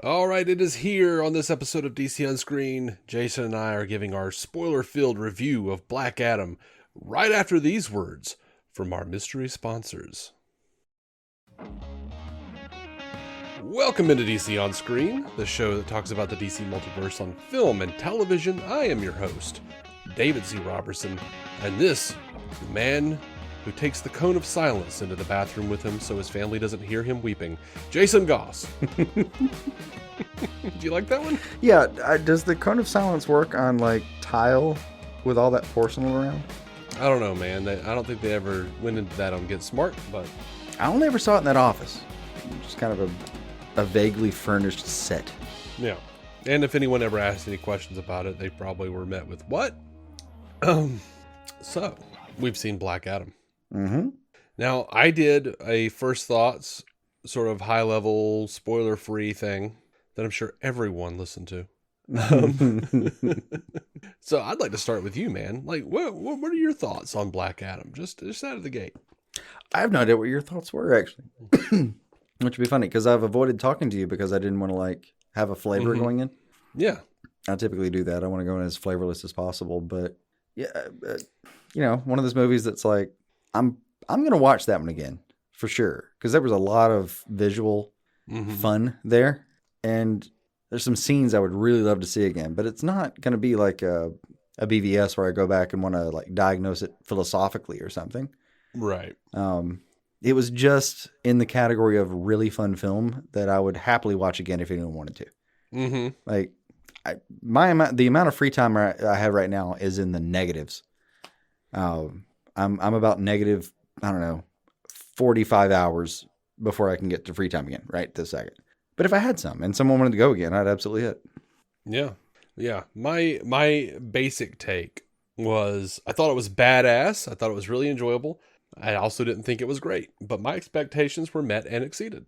All right, it is here on this episode of DC Unscreen. Jason and I are giving our spoiler-filled review of Black Adam right after these words from our mystery sponsors. Welcome into DC On Screen, the show that talks about the DC multiverse on film and television. I am your host, David C. Robertson, and this, the man who takes the cone of silence into the bathroom with him so his family doesn't hear him weeping, Jason Goss. Do you like that one? Yeah, does the cone of silence work on like tile with all that porcelain around? I don't know, man. I don't think they ever went into that on Get Smart, but I only ever saw it in that office. Just kind of a vaguely furnished set. yeah. And if anyone ever asked any questions about it, they probably were met with, what? So, we've seen Black Adam. Mm-hmm. Now, I did a first thoughts, sort of high-level, spoiler-free thing that I'm sure everyone listened to. So I'd like to start with you, man. Like, what are your thoughts on Black Adam? Just out of the gate. I have no idea what your thoughts were, actually. Which would be funny, because I've avoided talking to you because I didn't want to, like, have a flavor going in. Yeah. I typically do that. I want to go in as flavorless as possible. But, yeah, one of those movies that's like, I'm going to watch that one again, for sure. Because there was a lot of visual fun there. And there's some scenes I would really love to see again. But it's not going to be like a BVS where I go back and want to, like, diagnose it philosophically or something. Right. It was just in the category of really fun film that I would happily watch again if anyone wanted to. Mm-hmm. Like, the amount of free time I have right now is in the negatives. I'm about negative, I don't know, 45 hours before I can get to free time again, right this second. But if I had some and someone wanted to go again, I'd absolutely hit. Yeah. Yeah. My basic take was I thought it was badass. I thought it was really enjoyable. I also didn't think it was great, but my expectations were met and exceeded.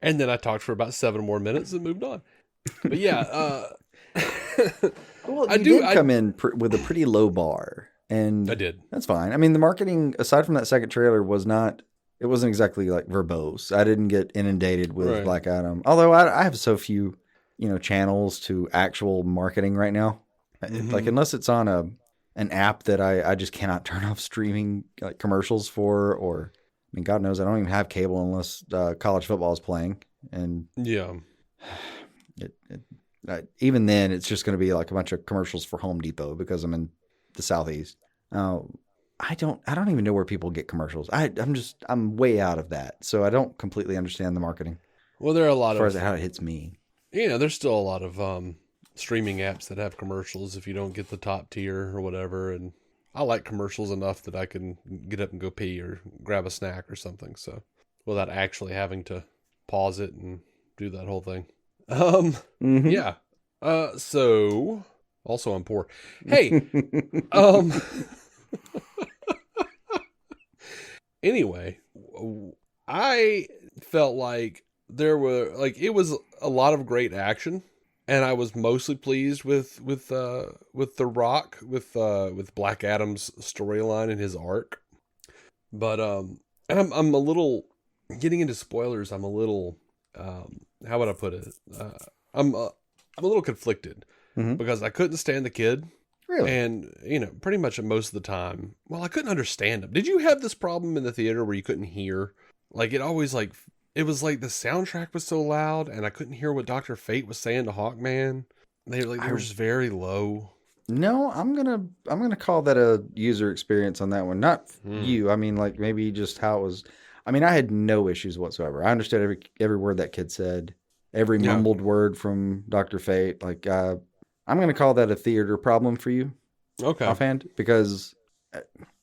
And then I talked for about 7 more minutes and moved on. But yeah, Well, you did come in with a pretty low bar, and I did. That's fine. I mean, the marketing, aside from that second trailer, wasn't exactly like verbose. I didn't get inundated with Black Adam, although I have so few, channels to actual marketing right now. Like, unless it's on an app that I just cannot turn off streaming like commercials for, or I mean, God knows I don't even have cable unless college football is playing, and yeah, even then it's just going to be like a bunch of commercials for Home Depot because I'm in the Southeast. I don't even know where people get commercials. I'm way out of that, so I don't completely understand the marketing. Well, there are a lot as far as how it hits me. There's still a lot of streaming apps that have commercials if you don't get the top tier or whatever. And I like commercials enough that I can get up and go pee or grab a snack or something. So without actually having to pause it and do that whole thing. Yeah. So also I'm poor. Hey, anyway, I felt like it was a lot of great action. And I was mostly pleased with The Rock, with Black Adam's storyline and his arc. But and I'm a little getting into spoilers. I'm a little how would I put it? I'm a little conflicted because I couldn't stand the kid. Really? And pretty much most of the time, well, I couldn't understand him. Did you have this problem in the theater where you couldn't hear? Like, it always it was like the soundtrack was so loud and I couldn't hear what Dr. Fate was saying to Hawkman. They were just very low. No, I'm gonna call that a user experience on that one. Not you. I mean, like, maybe just how it was. I mean, I had no issues whatsoever. I understood every word that kid said, every mumbled word from Dr. Fate. Like, I'm gonna call that a theater problem for you. Okay. Offhand, because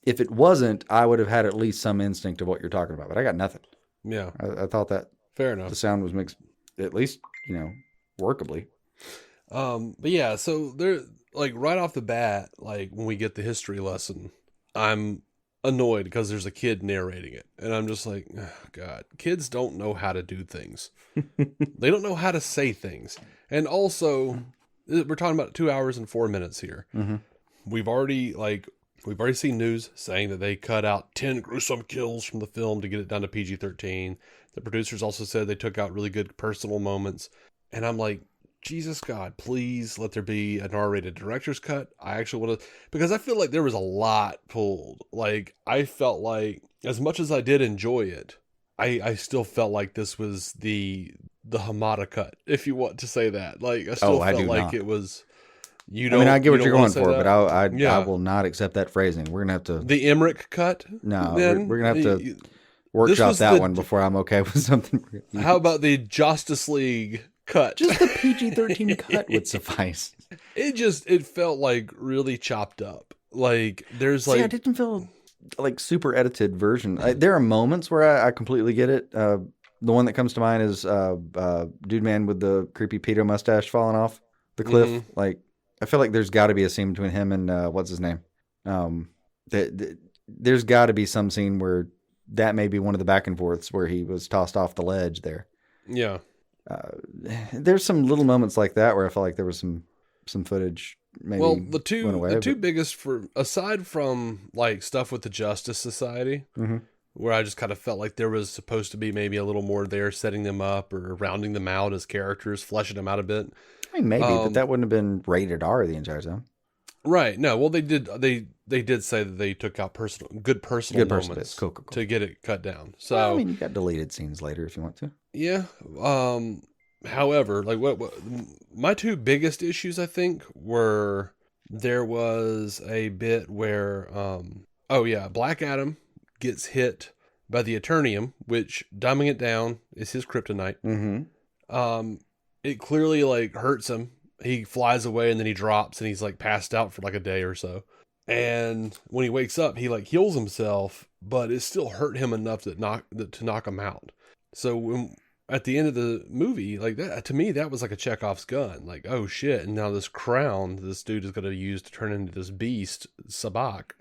if it wasn't, I would have had at least some instinct of what you're talking about. But I got nothing. Yeah. I thought that fair enough. The sound was mixed, at least, workably. But yeah, so there, like, right off the bat, like, when we get the history lesson, I'm annoyed because there's a kid narrating it. And I'm just like, oh, God, kids don't know how to do things. They don't know how to say things. And also, we're talking about 2 hours and 4 minutes here. Mm-hmm. We've already, like, We've already seen news saying that they cut out 10 gruesome kills from the film to get it down to PG-13. The producers also said they took out really good personal moments. And I'm like, Jesus God, please let there be an R-rated director's cut. I actually want to, because I feel like there was a lot pulled. Like, I felt like, as much as I did enjoy it, I still felt like this was the Hamada cut, if you want to say that. Like, I still felt like not. it was... I mean, I get what you're going for, that? but I will not accept that phrasing. We're gonna have to the Emmerich cut. No, we're gonna have to workshop that one before I'm okay with something. How about the Justice League cut? Just the PG-13 cut would suffice. It felt like really chopped up. Like there's I didn't feel like super edited version. There are moments where I completely get it. The one that comes to mind is dude man with the creepy pedo mustache falling off the cliff. Mm-hmm. Like, I feel like there's got to be a scene between him and what's his name. There's got to be some scene where that may be one of the back and forths where he was tossed off the ledge there. Yeah. There's some little moments like that where I felt like there was some footage. Maybe the two biggest, for aside from like stuff with the Justice Society, mm-hmm. where I just kind of felt like there was supposed to be maybe a little more there, setting them up or rounding them out as characters, fleshing them out a bit. I mean, maybe, but that wouldn't have been rated R the entire time. Right. No. Well, they did say that they took out good personal moments cool. to get it cut down. So I mean, you got deleted scenes later if you want to. Yeah. However, like what my two biggest issues, I think, were there was a bit where Black Adam gets hit by the Eternium, which, dumbing it down, is his kryptonite. Mm-hmm. It clearly like hurts him. He flies away and then he drops and he's like passed out for like a day or so. And when he wakes up, he like heals himself, but it still hurt him enough to knock him out. So at the end of the movie, like that, to me, that was like a Chekhov's gun. Like, oh shit. And now this crown this dude is going to use to turn into this beast, Sabak.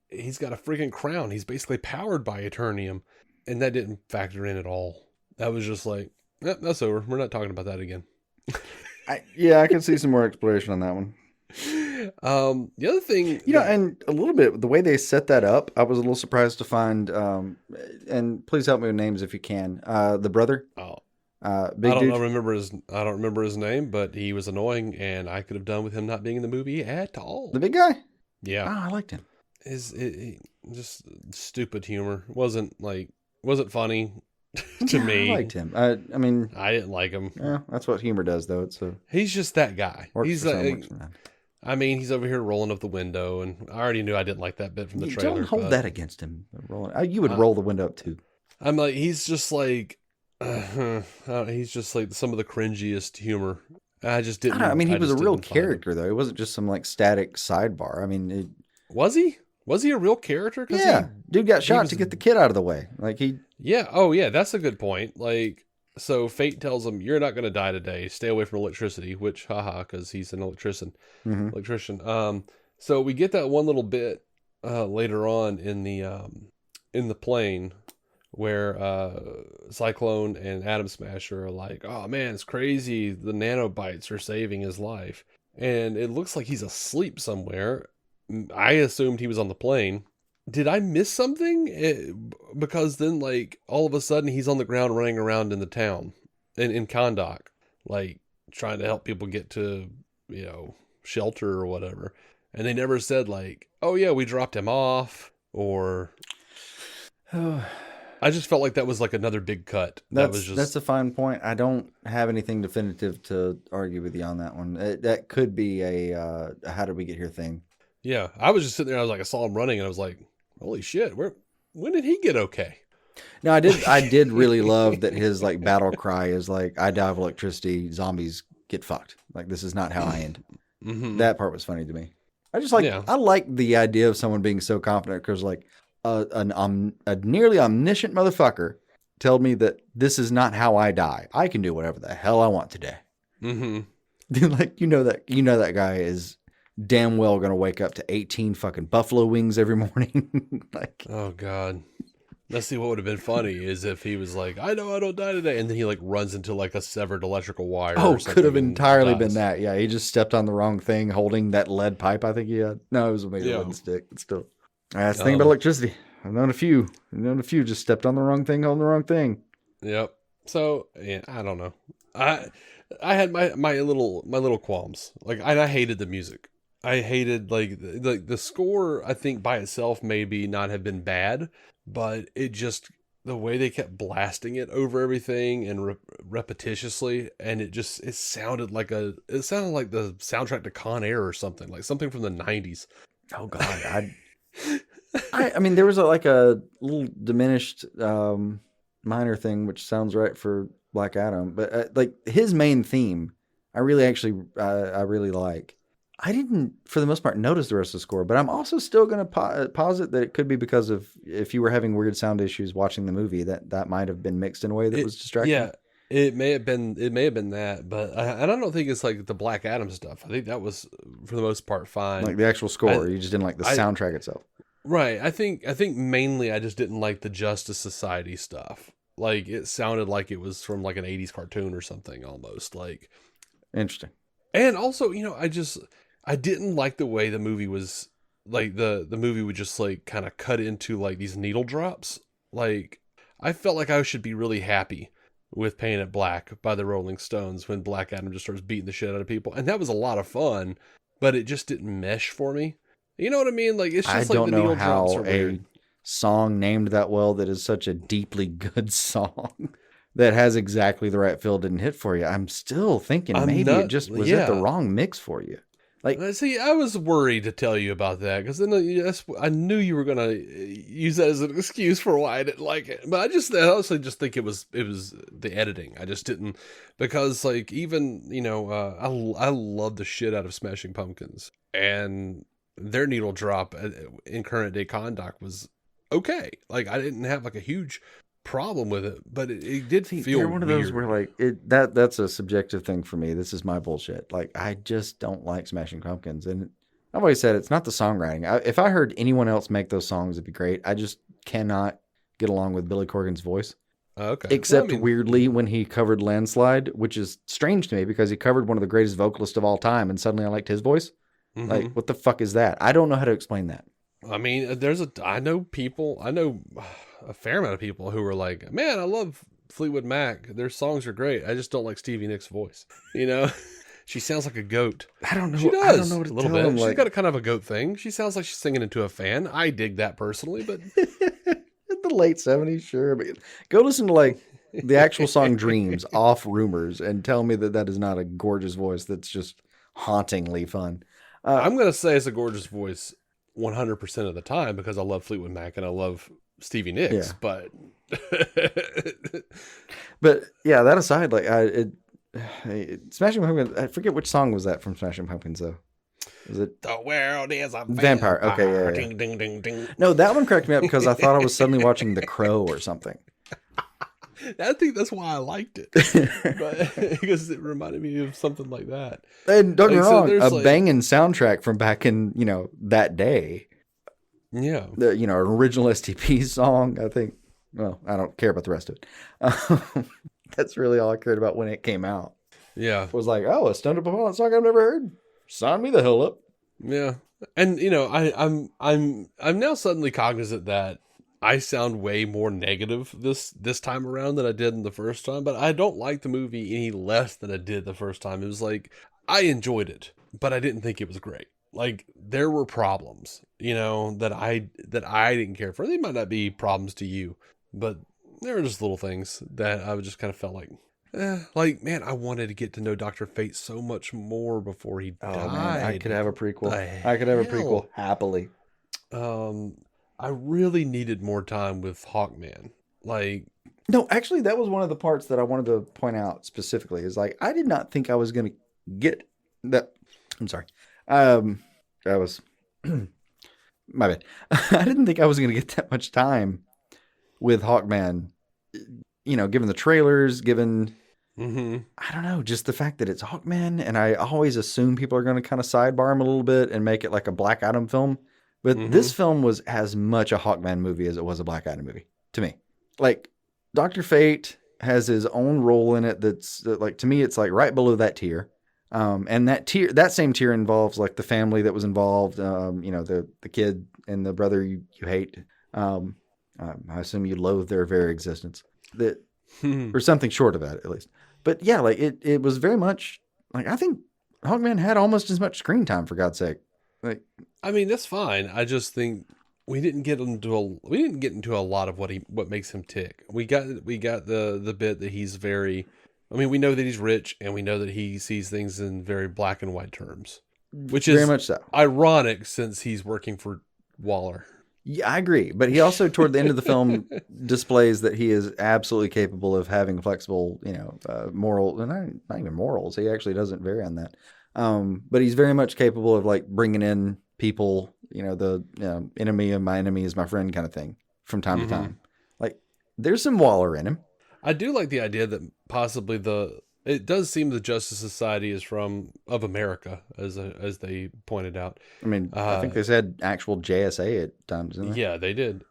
He's got a freaking crown. He's basically powered by Eternium. And that didn't factor in at all. That was just like, that's over. We're not talking about that again. I can see some more exploration on that one. The other thing, and a little bit the way they set that up, I was a little surprised to find. And please help me with names if you can. The brother. Oh, big I don't dude. remember his name, but he was annoying, and I could have done with him not being in the movie at all. The big guy. Yeah, I liked him. Just stupid humor. Wasn't funny. To me, I liked him. I mean, I didn't like him. Yeah, that's what humor does, though. He's just that guy. He's like, I mean, he's over here rolling up the window, and I already knew I didn't like that bit from the trailer. Don't hold that against him. You would roll the window up too. I'm like, he's just like some of the cringiest humor. I just didn't. I mean, he was a real character, though. It wasn't just some like static sidebar. I mean, was he? Was he a real character? Yeah, dude got shot to get the kid out of the way. Like he. Yeah. Oh, yeah. That's a good point. Like, so Fate tells him, "You're not going to die today. Stay away from electricity." Which, haha, because he's an electrician. Mm-hmm. So we get that one little bit later on in the plane where Cyclone and Atom Smasher are like, "Oh man, it's crazy. The nanobites are saving his life," and it looks like he's asleep somewhere. I assumed he was on the plane. Did I miss something? Because then, like, all of a sudden, he's on the ground running around in the town, in Kahndaq, like, trying to help people get to, shelter or whatever. And they never said, like, oh, yeah, we dropped him off, or... I just felt like that was, like, another big cut. That's a fine point. I don't have anything definitive to argue with you on that one. That could be a how did we get here thing. Yeah, I was just sitting there. I was like, I saw him running, and I was like, "Holy shit! When did he get okay?" No, I did really love that his like battle cry is like, "I die of electricity. Zombies get fucked." Like this is not how I end. Mm-hmm. That part was funny to me. I just like I like the idea of someone being so confident because like a nearly omniscient motherfucker told me that this is not how I die. I can do whatever the hell I want today. Mm-hmm. Like that guy is damn well gonna wake up to 18 fucking buffalo wings every morning. Like, oh god, Let's see what would have been funny is if he was like, I know I don't die today. And then he like runs into like a severed electrical wire. Oh, or something could have and entirely dies. been that. Yeah, he just stepped on the wrong thing holding that lead pipe I think he had. No, it was made of lead stick. But still. That's the thing about electricity. I've known a few. Just stepped on the wrong thing, holding the wrong thing. Yep. So, yeah, I don't know. I had my little qualms. Like, I hated the music. I hated like the score. I think by itself maybe not have been bad, but it just the way they kept blasting it over everything and repetitiously, and it sounded like the soundtrack to Con Air or something, like something from the 90s. Oh God, I mean there was a little diminished minor thing which sounds right for Black Adam, but like his main theme, I really like. I didn't, for the most part, notice the rest of the score, but I'm also still going to posit that it could be because of if you were having weird sound issues watching the movie, that might have been mixed in a way that was distracting. Yeah, it may have been that, but I don't think it's like the Black Adam stuff. I think that was for the most part fine. Like the actual score, you just didn't like the soundtrack itself. Right. I think mainly I just didn't like the Justice Society stuff. Like it sounded like it was from like an 80s cartoon or something almost. Like interesting. And also, I didn't like the way the movie was like the movie would just like kind of cut into like these needle drops. Like I felt like I should be really happy with Paint It Black by the Rolling Stones when Black Adam just starts beating the shit out of people. And that was a lot of fun, but it just didn't mesh for me. You know what I mean? Like it's just I like the needle drops are weird. A song named that well that is such a deeply good song that has exactly the right feel didn't hit for you. I'm still thinking it just was at the wrong mix for you. Like, see, I was worried to tell you about that because then I knew you were gonna use that as an excuse for why I didn't like it. But I honestly just think it was the editing. I just didn't because like even I love the shit out of Smashing Pumpkins, and their needle drop in Current Day Conduct was okay. Like I didn't have like a huge problem with it, but it did feel you're one of those where like that's a subjective thing for me. This is my bullshit. Like I just don't like Smashing Pumpkins, and I've always said it's not the songwriting. If I heard anyone else make those songs, it'd be great. I just cannot get along with Billy Corgan's voice. Okay. Except weirdly when he covered Landslide, which is strange to me because he covered one of the greatest vocalists of all time, and suddenly I liked his voice. Mm-hmm. Like what the fuck is that? I don't know how to explain that. I mean, I know a fair amount of people who were like, man, I love Fleetwood Mac. Their songs are great. I just don't like Stevie Nicks' voice. She sounds like a goat. I don't know. She does. I don't know what to a little tell bit. him, She's got a kind of a goat thing. She sounds like she's singing into a fan. I dig that personally, but in the late 70s, sure. But go listen to like the actual song Dreams off Rumors and tell me that is not a gorgeous voice that's just hauntingly fun. I'm going to say it's a gorgeous voice 100% of the time because I love Fleetwood Mac and I love Stevie Nicks, but yeah, that aside, like Smashing Pumpkins, I forget which song was that from Smashing Pumpkins though. Was it The World Is a Vampire? Okay, yeah. Ding, ding, ding, ding. No, that one cracked me up because I thought I was suddenly watching The Crow or something. I think that's why I liked it, but because it reminded me of something like that. And don't get me wrong, a banging soundtrack from back in that day. Yeah, an original STP song. I think. Well, I don't care about the rest of it. That's really all I cared about when it came out. Yeah, was like, oh, a Stone Temple Pilots song I've never heard. Sign me the hell up. Yeah, and I'm now suddenly cognizant that I sound way more negative this time around than I did in the first time, but I don't like the movie any less than I did the first time. It was like, I enjoyed it, but I didn't think it was great. Like there were problems, that I didn't care for. They might not be problems to you, but there were just little things that I just kind of felt like, man, I wanted to get to know Dr. Fate so much more before he died. Man, I could have a prequel. I could have a prequel happily. I really needed more time with Hawkman. No, actually, that was one of the parts that I wanted to point out specifically. Is like I did not think I was going to get that. I'm sorry. I was my bad. I didn't think I was going to get that much time with Hawkman. Given the trailers, given I don't know, just the fact that it's Hawkman, and I always assume people are going to kind of sidebar him a little bit and make it like a Black Adam film. But this film was as much a Hawkman movie as it was a Black Adam movie. to me. Like, Dr. Fate has his own role in it that's like, to me, it's like right below that tier. And that same tier involves like the family that was involved, the kid and the brother you hate. I assume you loathe their very existence, or something short of that at least. But yeah, like it was very much like, I think Hawkman had almost as much screen time, for God's sake. Like, I mean, that's fine. I just think we didn't get into a lot of what makes him tick. We got the bit that he's very. I mean, we know that he's rich, and we know that he sees things in very black and white terms, which is very much so. Ironic since he's working for Waller. Yeah, I agree. But he also, toward the end of the film, displays that he is absolutely capable of having flexible, moral, and not even morals. He actually doesn't vary on that. But he's very much capable of like bringing in people, the enemy of my enemy is my friend kind of thing from time to time. Like, there's some Waller in him. I do like the idea that possibly it does seem the Justice Society is of America, as they pointed out. I mean, I think they said actual JSA at times, didn't they? Yeah, they did.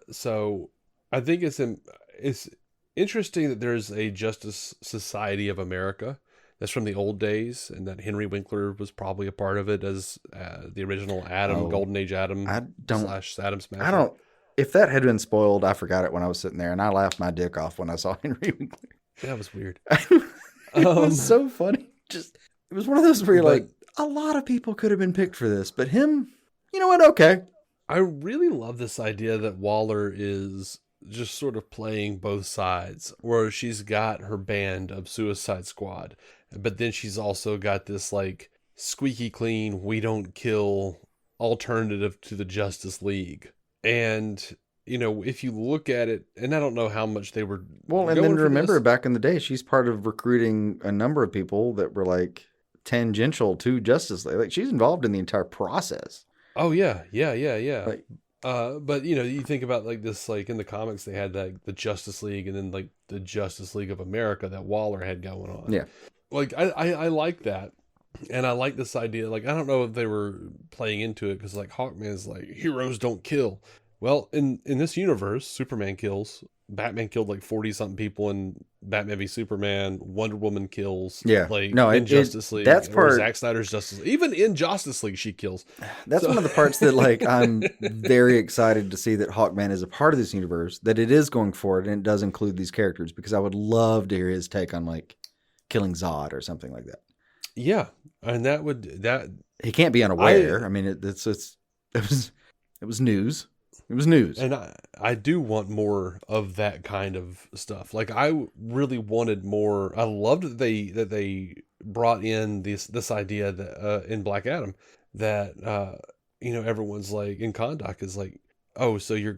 So I think it's interesting that there's a Justice Society of America that's from the old days, and that Henry Winkler was probably a part of it as the original Golden Age Adam / Adam Smasher. If that had been spoiled, I forgot it when I was sitting there, and I laughed my dick off when I saw Henry Winkler. That was weird. It was so funny. It was one of those where you're like, a lot of people could have been picked for this, but him, you know what? Okay. I really love this idea that Waller is just sort of playing both sides, where she's got her band of Suicide Squad, but then she's also got this like squeaky clean, we don't kill alternative to the Justice League. And, if you look at it, and I don't know how much they were. Well, and then remember back in the day, she's part of recruiting a number of people that were like tangential to Justice League. Like, she's involved in the entire process. Oh, yeah. Like, but, you think about like this, like in the comics, they had like the Justice League and then like the Justice League of America that Waller had going on. Yeah. Like, I like that. And I like this idea. Like, I don't know if they were playing into it because like Hawkman's like, heroes don't kill. Well, in this universe, Superman kills. Batman killed like 40-something people in Batman v Superman. Wonder Woman kills. Yeah. Like, no, in Justice League. That's part. Zack Snyder's Justice League. Even in Justice League, she kills. That's one of the parts that like I'm very excited to see that Hawkman is a part of this universe, that it is going forward, and it does include these characters, because I would love to hear his take on like killing Zod or something like that. Yeah. And he can't be unaware. I mean, it was news. It was news. And I do want more of that kind of stuff. Like, I really wanted more. I loved that they brought in this idea that in Black Adam that everyone's like in Kahndaq is like, oh, so you're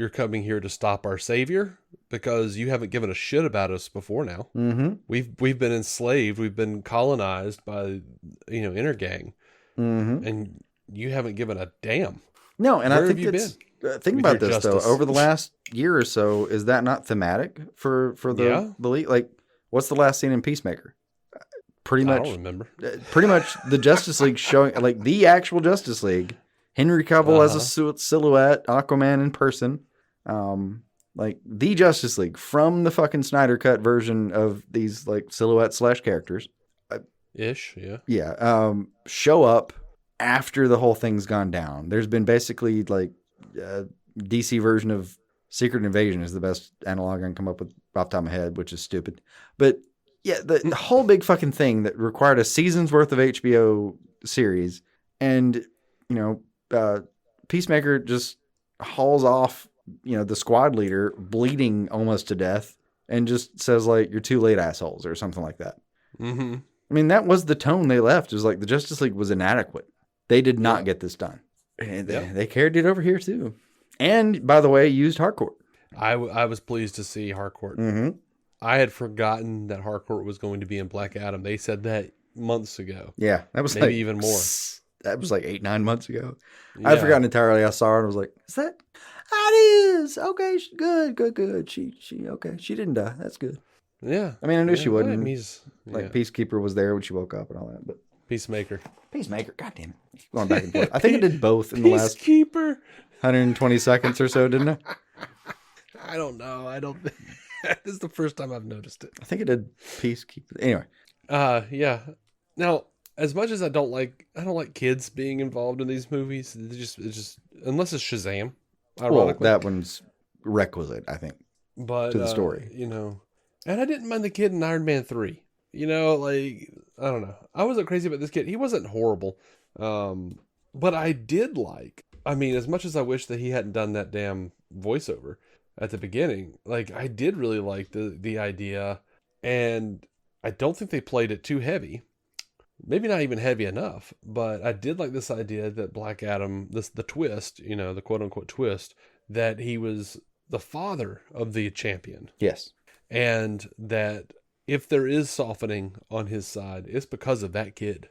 coming here to stop our savior because you haven't given a shit about us before now. Mm-hmm. We've been enslaved. We've been colonized by Intergang, and you haven't given a damn. No, and Where I think it's think about this justice? Though. Over the last year or so, is that not thematic for the league? Like, what's the last scene in Peacemaker? Pretty much. I don't remember. Pretty much the Justice League showing, like the actual Justice League. Henry Cavill as a silhouette, Aquaman in person, like the Justice League from the fucking Snyder Cut version of these like silhouette / characters. Ish, yeah. Yeah. Show up after the whole thing's gone down. There's been basically like DC version of Secret Invasion is the best analog I can come up with off the top of my head, which is stupid. But yeah, the whole big fucking thing that required a season's worth of HBO series, and Peacemaker just hauls off, the squad leader bleeding almost to death, and just says like, "You're too late, assholes," or something like that. Mm-hmm. I mean, that was the tone they left. It was like the Justice League was inadequate. They did not get this done. And they carried it over here too. And by the way, used Harcourt. I was pleased to see Harcourt. Mm-hmm. I had forgotten that Harcourt was going to be in Black Adam. They said that months ago. Yeah, that was maybe even more. That was like 8-9 months ago. Yeah. I'd forgotten entirely. I saw her and was like, "Is that? It is. Okay, good. She okay. She didn't die. That's good." Yeah. I mean, I knew she wouldn't. Like Peacekeeper was there when she woke up and all that, but Peacemaker. God damn it. Going back and forth. I think I did both in the last Peacekeeper. 120 seconds or so, didn't I? I don't know. I don't. This is the first time I've noticed it. I think it did Peacekeeper. Anyway. Yeah. Now, as much as I don't like kids being involved in these movies. It's just unless it's Shazam. Well, that one's requisite, I think, but to the story. You know, and I didn't mind the kid in Iron Man 3. You know, like, I don't know. I wasn't crazy about this kid. He wasn't horrible. But I did like, I mean, as much as I wish that he hadn't done that damn voiceover at the beginning, like, I did really like the idea, and I don't think they played it too heavy. Maybe not even heavy enough, but I did like this idea that Black Adam, the twist, you know, the quote unquote twist, that he was the father of the champion. Yes. And that if there is softening on his side, it's because of that kid.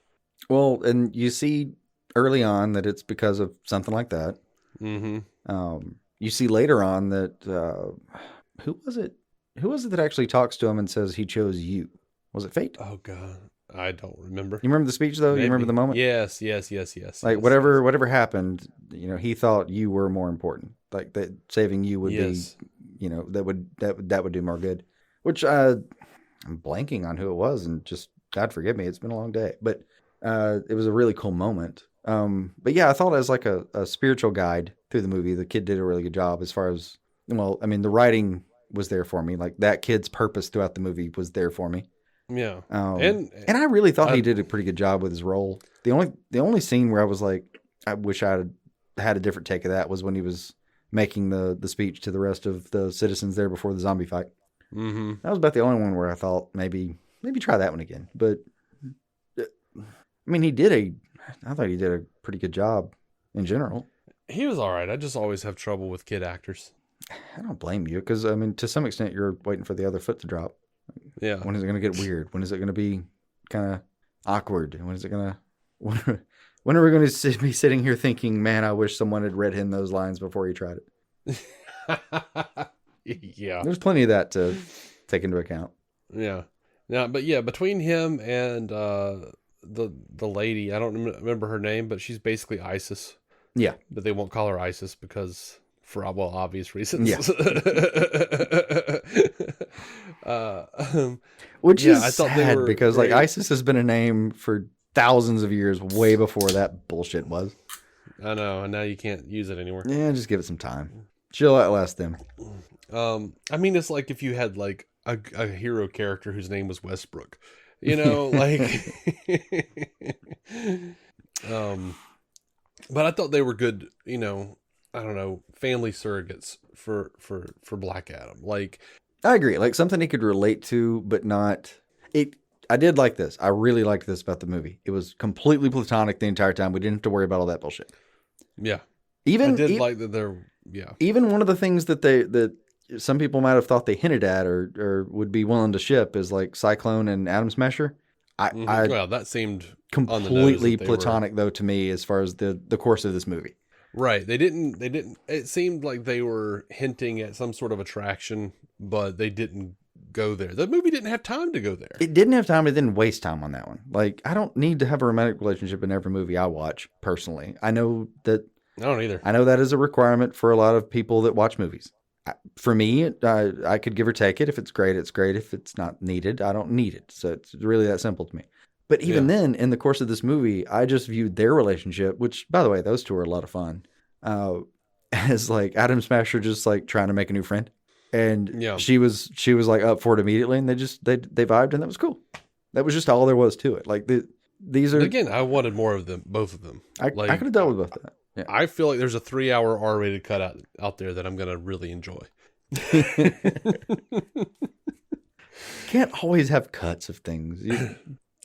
Well, and you see early on that it's because of something like that. Mm-hmm. You see later on that, who was it? Who was it that actually talks to him and says he chose you? Was it Fate? Oh, God. I don't remember. You remember the speech, though? Maybe. You remember the moment? Yes. Like, whatever happened, you know, he thought you were more important. Like, that saving you would be, you know, that would do more good. Which, I'm blanking on who it was, and just, God forgive me, it's been a long day. But it was a really cool moment. But yeah, I thought as like a spiritual guide through the movie, the kid did a really good job as far as, well, I mean, the writing was there for me. Like, that kid's purpose throughout the movie was there for me. Yeah. And I really thought he did a pretty good job with his role. The only scene where I was like, I wish I had a different take of that was when he was making the speech to the rest of the citizens there before the zombie fight. Mm-hmm. That was about the only one where I thought maybe try that one again. But I mean, I thought he did a pretty good job in general. He was all right. I just always have trouble with kid actors. I don't blame you, because I mean, to some extent, you're waiting for the other foot to drop. Yeah. When is it going to get weird? When is it going to be kind of awkward? When is it going to? When are we going to be sitting here thinking, "Man, I wish someone had read him those lines before he tried it"? Yeah. There's plenty of that to take into account. Yeah. Now, but yeah, between him and the lady, I don't remember her name, but she's basically Isis. Yeah. But they won't call her Isis because, for obvious reasons. Yeah. Which is I thought sad because great. Like Isis has been a name for thousands of years, way before that bullshit was. I know, and now you can't use it anymore. Yeah, just give it some time. She'll outlast them. I mean, it's like if you had like a hero character whose name was Westbrook, you know, like. But I thought they were good, you know. I don't know, family surrogates for Black Adam. Like, I agree. Like something he could relate to, but not it. I did like this. I really liked this about the movie. It was completely platonic the entire time. We didn't have to worry about all that bullshit. Yeah. I did like that they're, yeah. Even one of the things that some people might have thought they hinted at or would be willing to ship is like Cyclone and Atom Smasher. Well, that seemed completely platonic though to me as far as the course of this movie. Right. They didn't, it seemed like they were hinting at some sort of attraction, but they didn't go there. The movie didn't have time to go there. It didn't have time. It didn't waste time on that one. Like, I don't need to have a romantic relationship in every movie I watch, personally. I know that. I don't either. I know that is a requirement for a lot of people that watch movies. For me, I could give or take it. If it's great, it's great. If it's not needed, I don't need it. So it's really that simple to me. But even then, in the course of this movie, I just viewed their relationship, which, by the way, those two are a lot of fun, as like Atom Smasher just like trying to make a new friend. And she was like up for it immediately, and they vibed, and that was cool. That was just all there was to it. Like these are, again, I wanted more of them, both of them. I could have dealt with both that. Yeah. I feel like there's a 3-hour R-rated cut out there that I'm gonna really enjoy. Can't always have cuts of things.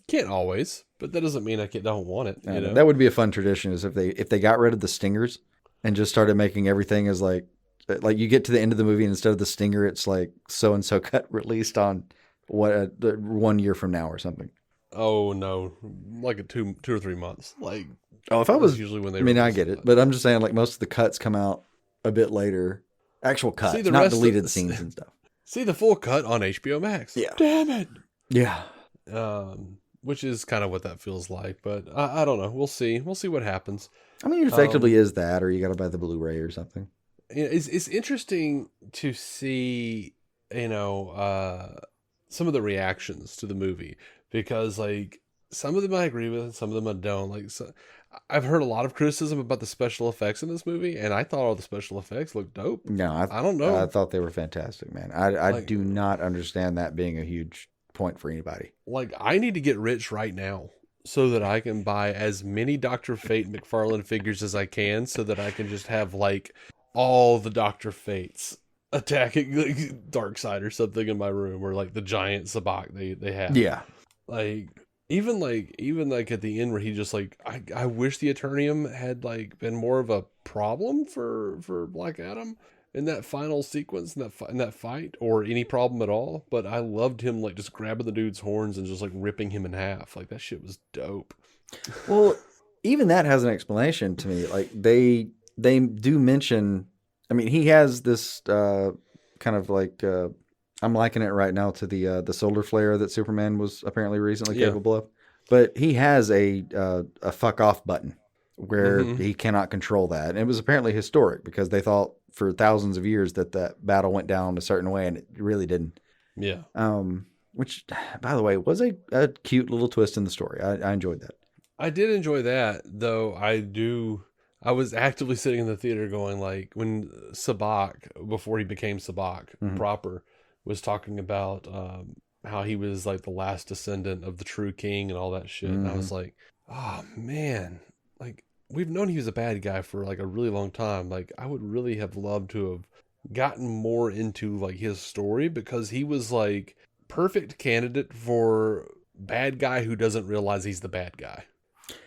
Can't always, but that doesn't mean I don't want it. You know? That would be a fun tradition, is if they got rid of the stingers and just started making everything as like you get to the end of the movie and instead of the stinger, it's like so and so cut released on 1 year from now or something. Oh no, like 2 or 3 months. Like, oh, if I was usually when they. I mean, I get it, but I'm just saying, like most of the cuts come out a bit later. Actual cuts, not deleted scenes and stuff. See the full cut on HBO Max. Yeah. Damn it. Yeah. Which is kind of what that feels like, but I don't know. We'll see. We'll see what happens. I mean, it effectively is that, or you got to buy the Blu-ray or something. it's interesting to see, some of the reactions to the movie, because like some of them I agree with, and some of them I don't. Like, so, I've heard a lot of criticism about the special effects in this movie, and I thought all the special effects looked dope. No, I don't I know. thought they were fantastic, man. I Like, do not understand that being a huge point for anybody. I need to get rich right now so that I can buy as many Dr. Fate McFarlane figures as I can, so that I can just have like all the Dr. Fates attacking like Darkseid or something in my room, or like the giant Sabak they have. Yeah. Like, even like at the end where he just like, I wish the Eternium had like been more of a problem for Black Adam in that final sequence, in that fight, or any problem at all. But I loved him like just grabbing the dude's horns and just like ripping him in half. Like, that shit was dope. Well, even that has an explanation to me. Like they do mention. I mean, he has this kind of like I'm likening it right now to the solar flare that Superman was apparently recently Yeah. capable of. But he has a fuck off button where Mhm. he cannot control that. And it was apparently historic because they thought for thousands of years that battle went down a certain way, and it really didn't. Yeah. Which, by the way, was a cute little twist in the story. I enjoyed that. I did enjoy that, though. I was actively sitting in the theater going, like, when Sabak, before he became Sabak Mhm. proper, was talking about how he was like the last descendant of the true king and all that shit. And I was like, oh man, like, we've known he was a bad guy for like a really long time. Like, I would really have loved to have gotten more into like his story, because he was like perfect candidate for bad guy who doesn't realize he's the bad guy.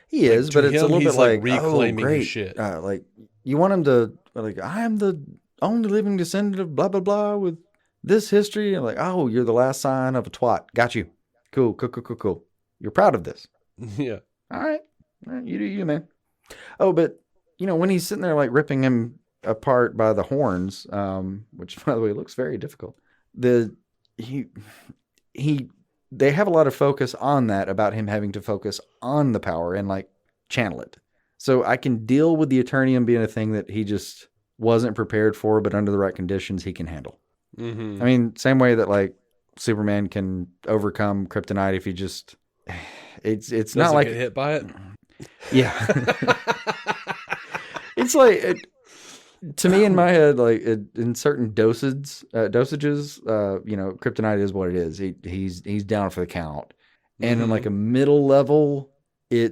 He Like, is, to but it's a him, little he's bit like like, oh, reclaiming his great. shit. Like, you want him to, like, I am the only living descendant of blah, blah, blah with this history. And like, oh, you're the last sign of a twat. Got you. Cool, cool, cool, cool, cool. You're proud of this. Yeah. All right. You do you, man. Oh, but, when he's sitting there, like, ripping him apart by the horns, which, by the way, looks very difficult. He, they have a lot of focus on that, about him having to focus on the power and like channel it. So I can deal with the Eternium being a thing that he just wasn't prepared for, but under the right conditions he can handle. Mm-hmm. I mean, same way that like Superman can overcome kryptonite if he just it's Doesn't not like get hit by it. Yeah. It's like to me, in my head, like in certain dosages, kryptonite is what it is. He's down for the count. And in like a middle level, he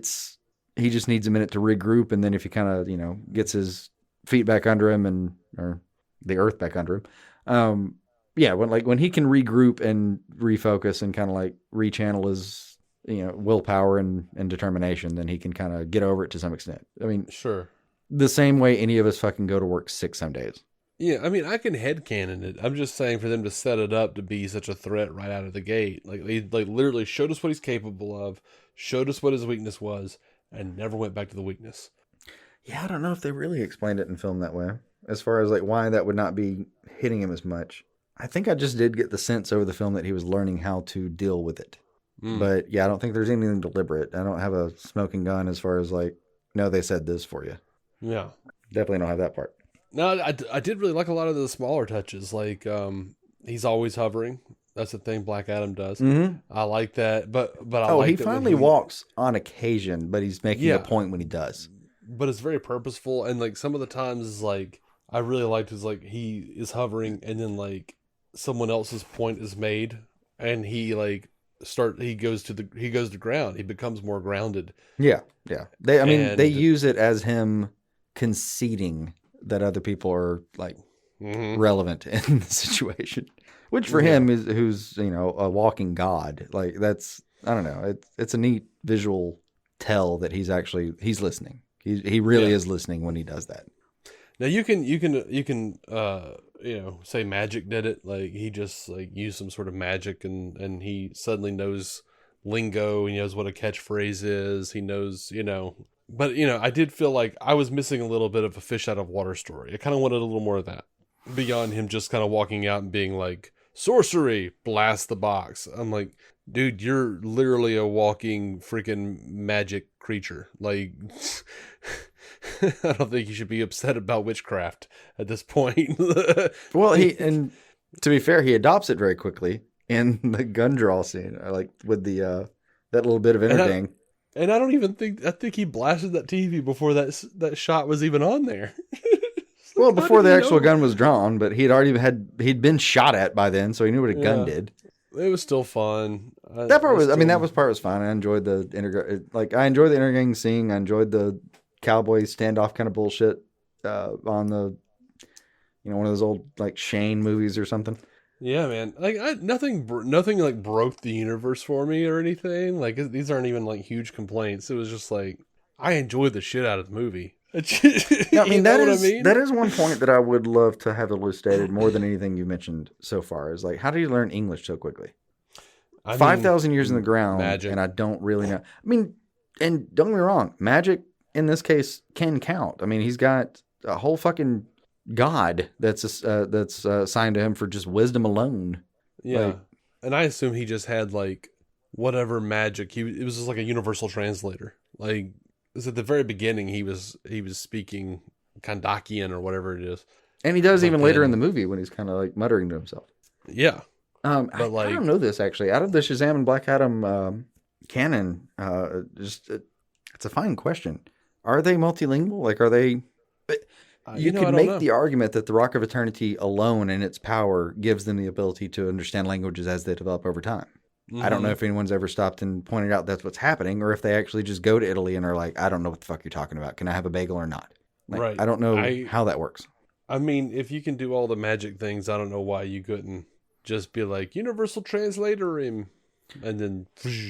just needs a minute to regroup, and then if he kind of gets his feet back under him or the earth back under him, when he can regroup and refocus and kind of like rechannel his willpower and determination, then he can kind of get over it to some extent. I mean, Sure. the same way any of us fucking go to work sick some days. Yeah, I mean, I can headcanon it. I'm just saying, for them to set it up to be such a threat right out of the gate. Like, they literally showed us what he's capable of, showed us what his weakness was, and never went back to the weakness. Yeah, I don't know if they really explained it in film that way, as far as like why that would not be hitting him as much. I think I just did get the sense over the film that he was learning how to deal with it. But yeah, I don't think there's anything deliberate. I don't have a smoking gun as far as like, no, they said this for you. Yeah. Definitely don't have that part. No, I did really like a lot of the smaller touches. Like, he's always hovering. That's the thing Black Adam does. Mm-hmm. I like that. But I like he that finally walks on occasion, but he's making a point when he does. But it's very purposeful, and like some of the times, like, I really liked is like he is hovering, and then like someone else's point is made, and he like he goes to ground. He becomes more grounded. Yeah. They And- use it as him conceding that other people are like relevant in the situation, which for him is who's a walking god. Like, that's, I don't know, it's a neat visual tell that he's listening. He really is listening when he does that. Now you can say magic did it. Like, he just like used some sort of magic, and he suddenly knows lingo. He knows what a catchphrase is. He knows, But I did feel like I was missing a little bit of a fish out of water story. I kind of wanted a little more of that beyond him just kind of walking out and being like, sorcery, blast the box. I'm like, dude, you're literally a walking freaking magic creature. Like, I don't think you should be upset about witchcraft at this point. Well, and to be fair, he adopts it very quickly in the gun draw scene, like with the that little bit of intergang. And I don't even think he blasted that TV before that shot was even on there. Well, before the actual gun was drawn, but he'd been shot at by then, so he knew what a gun did. It was still fun. That part was fine. I enjoyed the intergang scene. I enjoyed the cowboy standoff kind of bullshit on the, one of those old like Shane movies or something. Yeah, man. Like nothing like broke the universe for me or anything. Like these aren't even like huge complaints. It was just like I enjoyed the shit out of the movie. Yeah, I mean that is one point that I would love to have elucidated more than anything you mentioned so far. Is like, how do you learn English so quickly? 5,000 years in the ground, magic. And I don't really know. I mean, and don't get me wrong, magic in this case can count. I mean, he's got a whole fucking god that's assigned to him for just wisdom alone. Yeah, and I assume he just had like whatever magic. It was just like a universal translator. Like, it was at the very beginning he was speaking Kandakian or whatever it is, and he does even later in the movie when he's kind of like muttering to himself. Yeah. I don't know this actually. Out of the Shazam and Black Adam canon, it's a fine question. Are they multilingual? Like, are they? You could make the argument that the Rock of Eternity alone and its power gives them the ability to understand languages as they develop over time. Mm-hmm. I don't know if anyone's ever stopped and pointed out that's what's happening, or if they actually just go to Italy and are like, I don't know what the fuck you're talking about. Can I have a bagel or not? Like, right. I don't know how that works. I mean, if you can do all the magic things, I don't know why you couldn't just be like universal translator him, and then.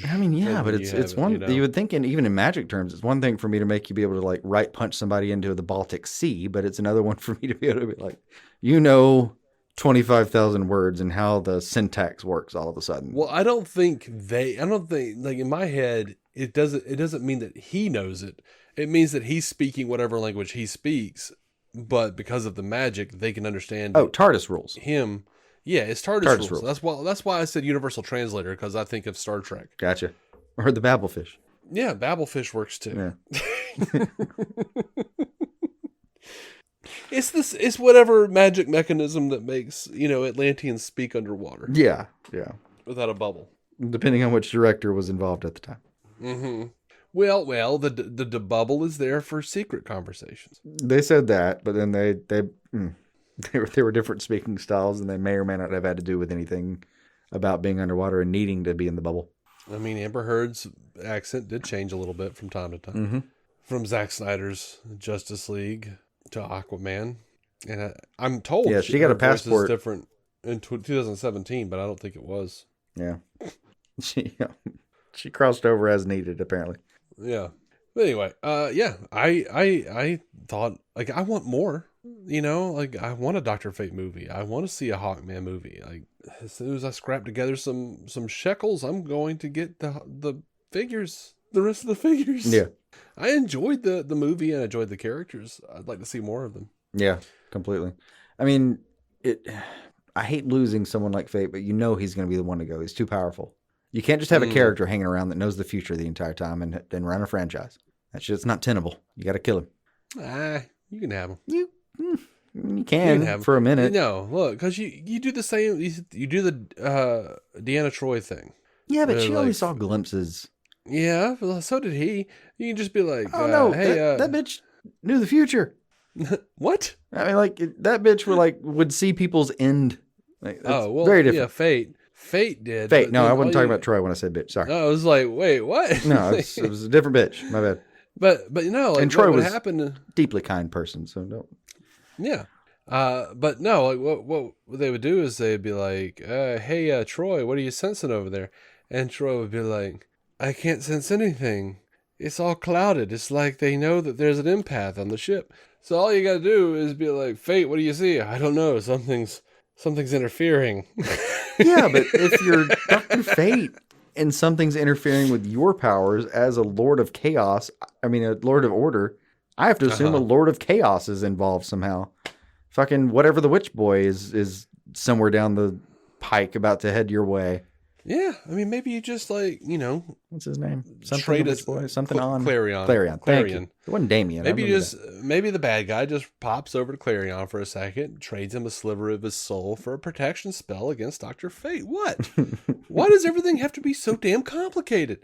I mean, yeah, but it's one you would think even in magic terms, it's one thing for me to make you be able to like right punch somebody into the Baltic Sea, but it's another one for me to be able to be like, 25,000 words and how the syntax works all of a sudden. Well, I don't think like in my head it doesn't mean that he knows it. It means that he's speaking whatever language he speaks, but because of the magic, they can understand. Oh, TARDIS rules. Him. Yeah, it's TARDIS rules. That's why I said universal translator, because I think of Star Trek. Gotcha. Or the Babelfish. Yeah, Babelfish works too. Yeah. It's whatever magic mechanism that makes, Atlanteans speak underwater. Yeah. Without a bubble. Depending on which director was involved at the time. Mm-hmm. Well, the bubble is there for secret conversations. They said that, but then they were different speaking styles, and they may or may not have had to do with anything about being underwater and needing to be in the bubble. I mean, Amber Heard's accent did change a little bit from time to time. Mm-hmm. From Zack Snyder's Justice League to Aquaman. And I'm told she got a passport. Voice is different in 2017, but I don't think it was. Yeah. She crossed over as needed, apparently. Yeah. But anyway, I thought, like, I want more. Like, I want a Dr. Fate movie. I want to see a Hawkman movie. Like, as soon as I scrap together some shekels, I'm going to get the figures, the rest of the figures. Yeah. I enjoyed the movie and I enjoyed the characters. I'd like to see more of them. Yeah, completely. I mean, I hate losing someone like Fate, but he's going to be the one to go. He's too powerful. You can't just have a character hanging around that knows the future the entire time and then run a franchise. That shit's not tenable. You got to kill him. You can have him. You can for a minute. No, look, because you do the same. You do the Deanna Troi thing. Yeah, but she only saw glimpses. Yeah, well, so did he. You can just be like, oh no, hey, that bitch knew the future. What? I mean, like that bitch would see people's end. Like, very different. Yeah, Fate did. Fate. No, I wasn't talking about Troy when I said bitch. Sorry. No, I was like, wait, what? No, it was a different bitch. My bad. But no, like, and Troy was a deeply kind person, so no. Yeah. But no, like what they would do is they'd be like, hey, Troy, what are you sensing over there? And Troy would be like, I can't sense anything. It's all clouded. It's like they know that there's an empath on the ship. So all you gotta do is be like, Fate, what do you see? I don't know. Something's interfering. Yeah, but if you're Dr. Fate and something's interfering with your powers as a Lord of Chaos, a Lord of Order, I have to assume a Lord of Chaos is involved somehow. Fucking whatever the Witch Boy is somewhere down the pike about to head your way. Yeah, I mean, maybe you just like, What's his name? Something trade the us Witch Boy? Something on Clarion. Clarion. Thank you. It wasn't Damien. Maybe the bad guy just pops over to Clarion for a second, trades him a sliver of his soul for a protection spell against Dr. Fate. What? Why does everything have to be so damn complicated?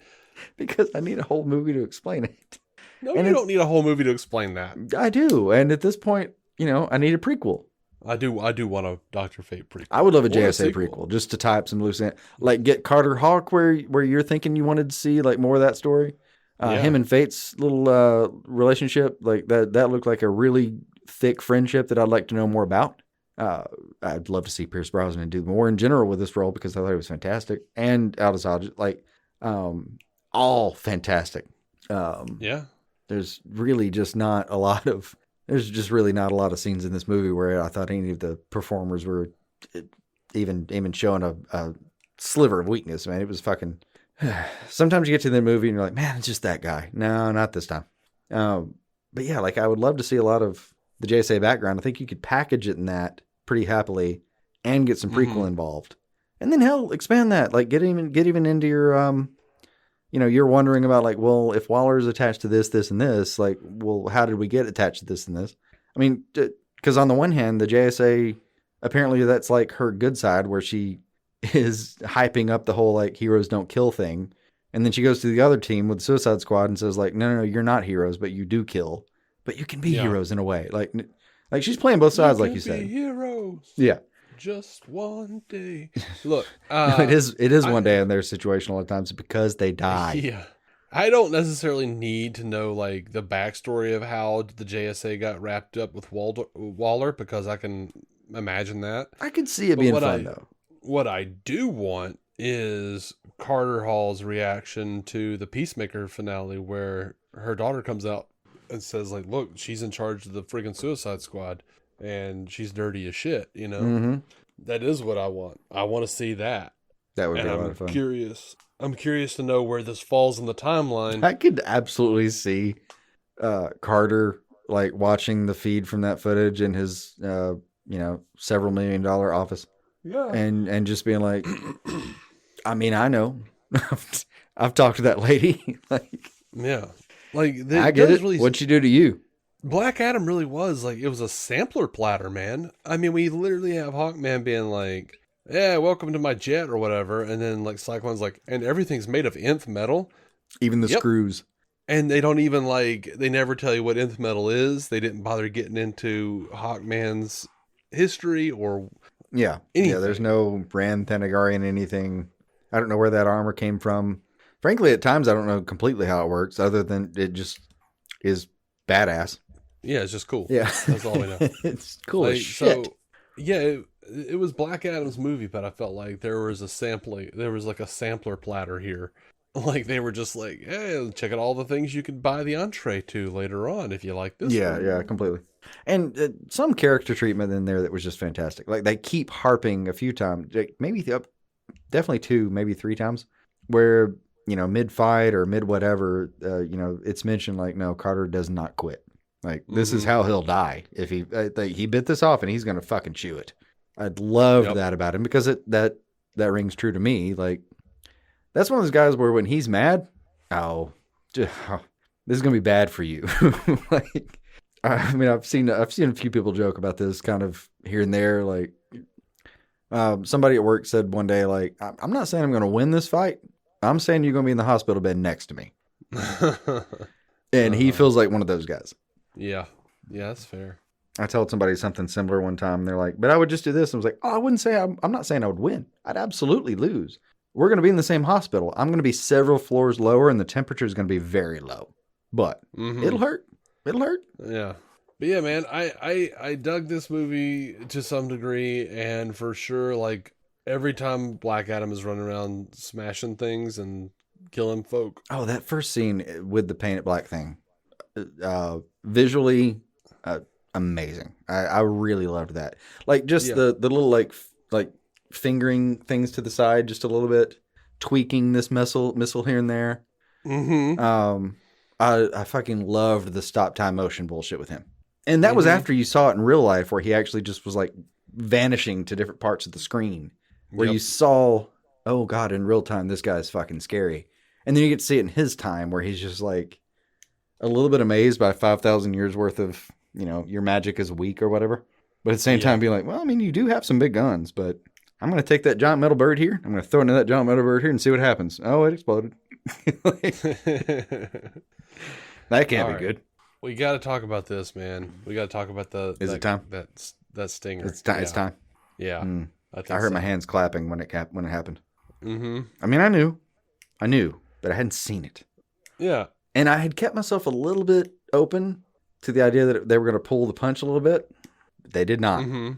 Because I need a whole movie to explain it. No, you don't need a whole movie to explain that. I do. And at this point, I need a prequel. I do want a Dr. Fate prequel. I would love a JSA prequel just to tie up some loose ends. Like get Carter Hawk where you're thinking you wanted to see like more of that story. Him and Fate's little relationship, like that looked like a really thick friendship that I'd like to know more about. I'd love to see Pierce Brosnan do more in general with this role because I thought it was fantastic. And Aldous Hodge, all fantastic. There's really just not a lot of scenes in this movie where I thought any of the performers were even showing a sliver of weakness. Man, it was fucking. Sometimes you get to the movie and you're like, man, it's just that guy. No, not this time. But yeah, like I would love to see a lot of the JSA background. I think you could package it in that pretty happily and get some prequel involved. And then hell, expand that. Like get even into your you're wondering about like, well, if Waller's attached to this, and this, like, well, how did we get attached to this and this? I mean, because on the one hand, the JSA, apparently that's like her good side where she is hyping up the whole like heroes don't kill thing. And then she goes to the other team with Suicide Squad and says like, no, you're not heroes, but you do kill. But you can be heroes in a way. Like she's playing both sides, like you said. Heroes. Yeah. Just one day. Look, it is one day in their situation a lot of times because they die. Yeah. I don't necessarily need to know like the backstory of how the JSA got wrapped up with Waller because I can imagine that. I could see it being fun though. What I do want is Carter Hall's reaction to the Peacemaker finale where her daughter comes out and says like, look, she's in charge of the friggin' Suicide Squad. And she's dirty as shit, Mm-hmm. That is what I want. I want to see that. That would be a lot of fun. I'm curious to know where this falls in the timeline. I could absolutely see Carter like watching the feed from that footage in his several $1 million office. Yeah. And just being like, I mean, I know. I've talked to that lady. Yeah. Like I get it. Really... What'd she do to you? Black Adam really was like, it was a sampler platter, man. I mean, we literally have Hawkman being like, yeah, welcome to my jet or whatever. And then like Cyclone's like, and everything's made of nth metal. Even the screws. And they don't even they never tell you what nth metal is. They didn't bother getting into Hawkman's history or anything. Yeah, there's no Rand Thenagarian anything. I don't know where that armor came from. Frankly, at times I don't know completely how it works other than it just is badass. Yeah, it's just cool. Yeah. That's all we know. It's cool as shit. So, yeah, it was Black Adam's movie, but I felt like there was a sampler platter here. Like they were just like, hey, check out all the things you can buy the entree to later on if you like this one. Yeah, completely. And some character treatment in there that was just fantastic. Like they keep harping a few times, definitely 2, maybe 3 times, where, mid-fight or mid-whatever, it's mentioned like, no, Carter does not quit. Like, this is how he'll die. If he bit this off and he's going to fucking chew it. I'd love that about him because that rings true to me. Like, that's one of those guys where when he's mad, this is going to be bad for you. Like, I mean, I've seen a few people joke about this kind of here and there. Like, somebody at work said one day, like, I'm not saying I'm going to win this fight. I'm saying you're going to be in the hospital bed next to me. And he feels like one of those guys. Yeah, that's fair. I told somebody something similar one time. They're like, but I would just do this. And I was like, I wouldn't say, I'm not saying I would win. I'd absolutely lose. We're going to be in the same hospital. I'm going to be several floors lower and the temperature is going to be very low. But it'll hurt. It'll hurt. Yeah. But yeah, man, I dug this movie to some degree. And for sure, like every time Black Adam is running around smashing things and killing folk. Oh, that first scene with the painted black thing. Visually amazing. I really loved that. Like just the little like fingering things to the side just a little bit, tweaking this missile here and there. I fucking loved the stop time motion bullshit with him. And that was after you saw it in real life where he actually just was like vanishing to different parts of the screen where you saw oh God, in real time, this guy's fucking scary. And then you get to see it in his time where he's just like a little bit amazed by 5,000 years worth of, your magic is weak or whatever. But at the same time, being like, well, I mean, you do have some big guns, but I'm going to take that giant metal bird here. I'm going to throw it into that giant metal bird here and see what happens. Oh, it exploded. That can't be good. We got to talk about this, man. We got to talk about it time? That stinger. It's time. Yeah. It's time. Yeah. I heard my hands clapping when it happened. Mm-hmm. I mean, I knew, but I hadn't seen it. Yeah. And I had kept myself a little bit open to the idea that they were going to pull the punch a little bit. But they did not. Mm-hmm.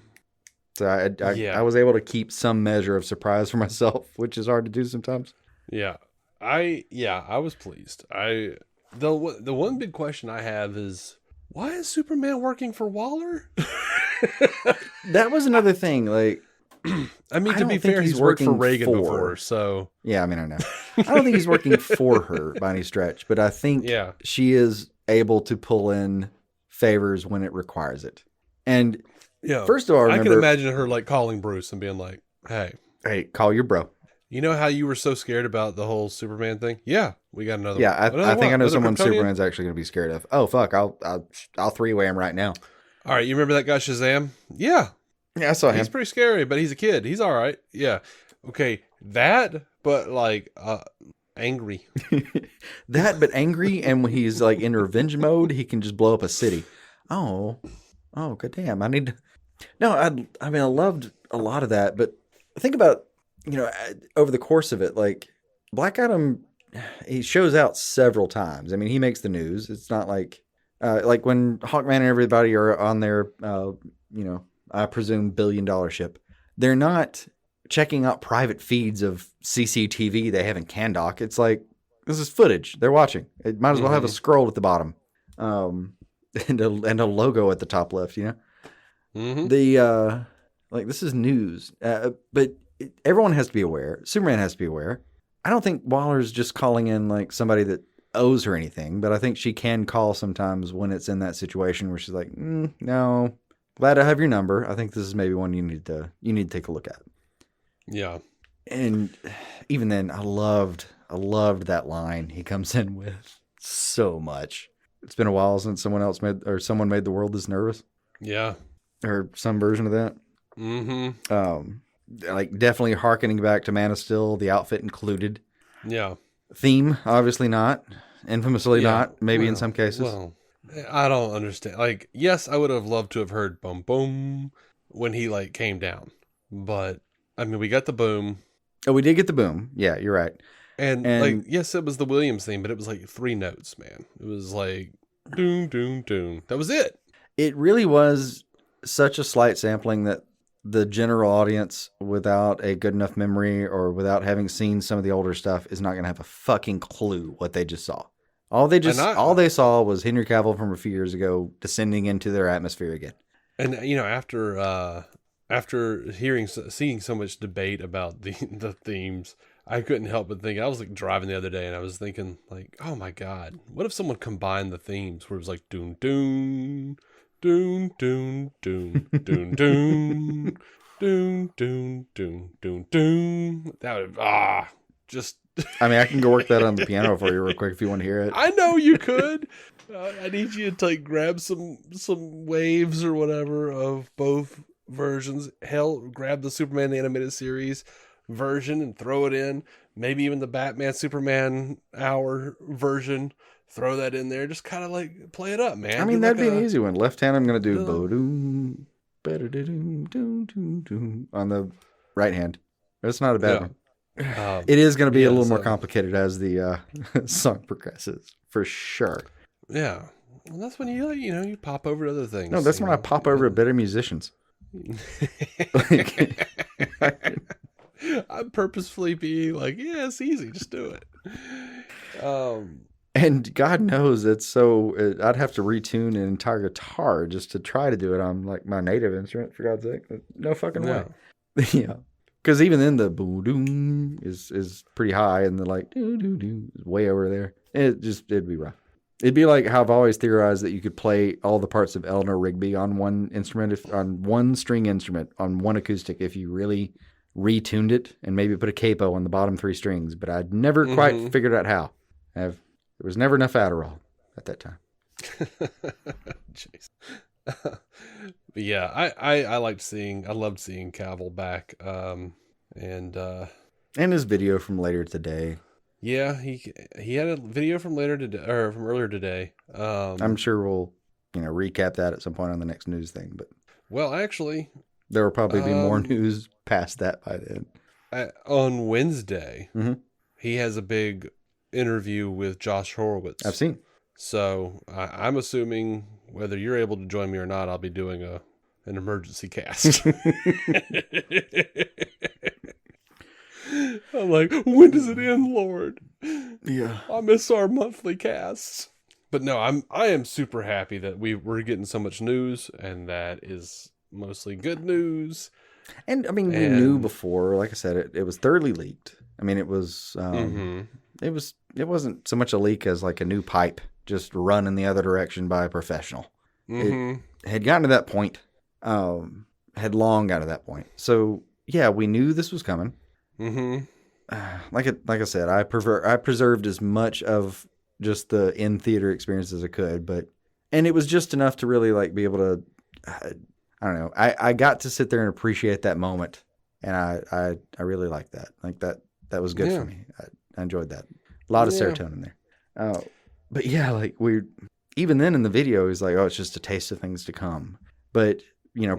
So I was able to keep some measure of surprise for myself, which is hard to do sometimes. Yeah. I was pleased. The one big question I have is, why is Superman working for Waller? That was another thing. Like, I mean, to be fair, he's worked for Reagan before, so yeah. I mean, I know. I don't think he's working for her by any stretch, but I think she is able to pull in favors when it requires it. And first of all, I can imagine her like calling Bruce and being like, "Hey, call your bro. You know how you were so scared about the whole Superman thing? Yeah, we got another. Yeah, I think I know someone Kryptonian? Superman's actually going to be scared of. Oh fuck, I'll three-way him right now. All right, you remember that guy Shazam? Yeah, I saw him. He's pretty scary, but he's a kid. He's all right. Yeah, okay, but like angry. But angry, and when he's like in revenge mode, he can just blow up a city. Oh, god damn! I need to. No, I mean I loved a lot of that, but think about. Over the course of it, like Black Adam, he shows out several times. I mean, he makes the news. It's not like when Hawkman and everybody are on their, I presume $1 billion ship. They're not checking out private feeds of CCTV they have in Kahndaq. It's like, this is footage they're watching. It might as well have a scroll at the bottom, and a logo at the top left. Mm-hmm. This is news, but. Everyone has to be aware. Superman has to be aware. I don't think Waller's just calling in like somebody that owes her anything, but I think she can call sometimes when it's in that situation where she's like, no, glad I have your number. I think this is maybe one you need to take a look at. Yeah. And even then, I loved that line he comes in with so much. It's been a while since someone made the world this nervous. Yeah. Or some version of that. Mm-hmm. Like definitely hearkening back to Man of Steel, the outfit included. Yeah. Theme, obviously not. Infamously not, maybe in some cases. Well, I don't understand. Like, yes, I would have loved to have heard boom boom when he like came down. But I mean, we got the boom. Oh, we did get the boom. Yeah, you're right. And like, yes, it was the Williams theme, but it was like 3 notes, man. It was like doom doom doom. That was it. It really was such a slight sampling that the general audience, without a good enough memory or without having seen some of the older stuff, is not going to have a fucking clue what they just saw. All they saw was Henry Cavill from a few years ago descending into their atmosphere again. And after seeing so much debate about the themes, I couldn't help but think. I was like driving the other day, and I was thinking like, oh my god, what if someone combined the themes where it was like doom doom. Doom, doom, doom, doom, doom, doom, doom, doom, doom, doom. That would, just. I mean, I can go work that on the piano for you real quick if you want to hear it. I know you could. I need you to like grab some waves or whatever of both versions. Hell, grab the Superman the Animated Series version and throw it in. Maybe even the Batman Superman hour version. Throw that in there. Just kind of like play it up, man. I mean, that'd be an easy one. Left hand, I'm going to do bo-doom, ba-da-da-doom, doom, doom, doom on the right hand. It's not a bad one. It is going to be a little more complicated as the song progresses, for sure. Yeah. Well, that's when you pop over to other things. No, that's when I pop over to better musicians. I'm purposefully being like, yeah, it's easy. Just do it. And God knows I'd have to retune an entire guitar just to try to do it on like my native instrument, for God's sake. No fucking way. Yeah. Because even then the boo-doom is pretty high and the like doo-doo-doo is way over there. It'd be rough. It'd be like how I've always theorized that you could play all the parts of Eleanor Rigby on one instrument, on one string instrument, on one acoustic, if you really, retuned it and maybe put a capo on the bottom 3 strings, but I'd never quite figured out how. There was never enough Adderall at that time. Jeez. But yeah, I loved seeing Cavill back. And his video from later today. Yeah, he had a video from earlier today. I'm sure we'll recap that at some point on the next news thing. But well, actually, there will probably be more news past that by then. On Wednesday, he has a big interview with Josh Horowitz. I've seen. So I'm assuming whether you're able to join me or not, I'll be doing an emergency cast. I'm like, when does it end, Lord? Yeah, I miss our monthly casts. But no, I am super happy that we're getting so much news, and that is mostly good news. And I mean, we knew before. Like I said, it was thoroughly leaked. I mean, it was it wasn't so much a leak as like a new pipe just run in the other direction by a professional. It had gotten to that point. Had long got to that point. So yeah, we knew this was coming. Like I said, I preserved as much of just the in theater experience as I could, and it was just enough to really like be able to. I don't know. I got to sit there and appreciate that moment, and I really liked that. Like that was good for me. I enjoyed that. A lot of serotonin there. But yeah, like even then in the video, he's like, "Oh, it's just a taste of things to come." But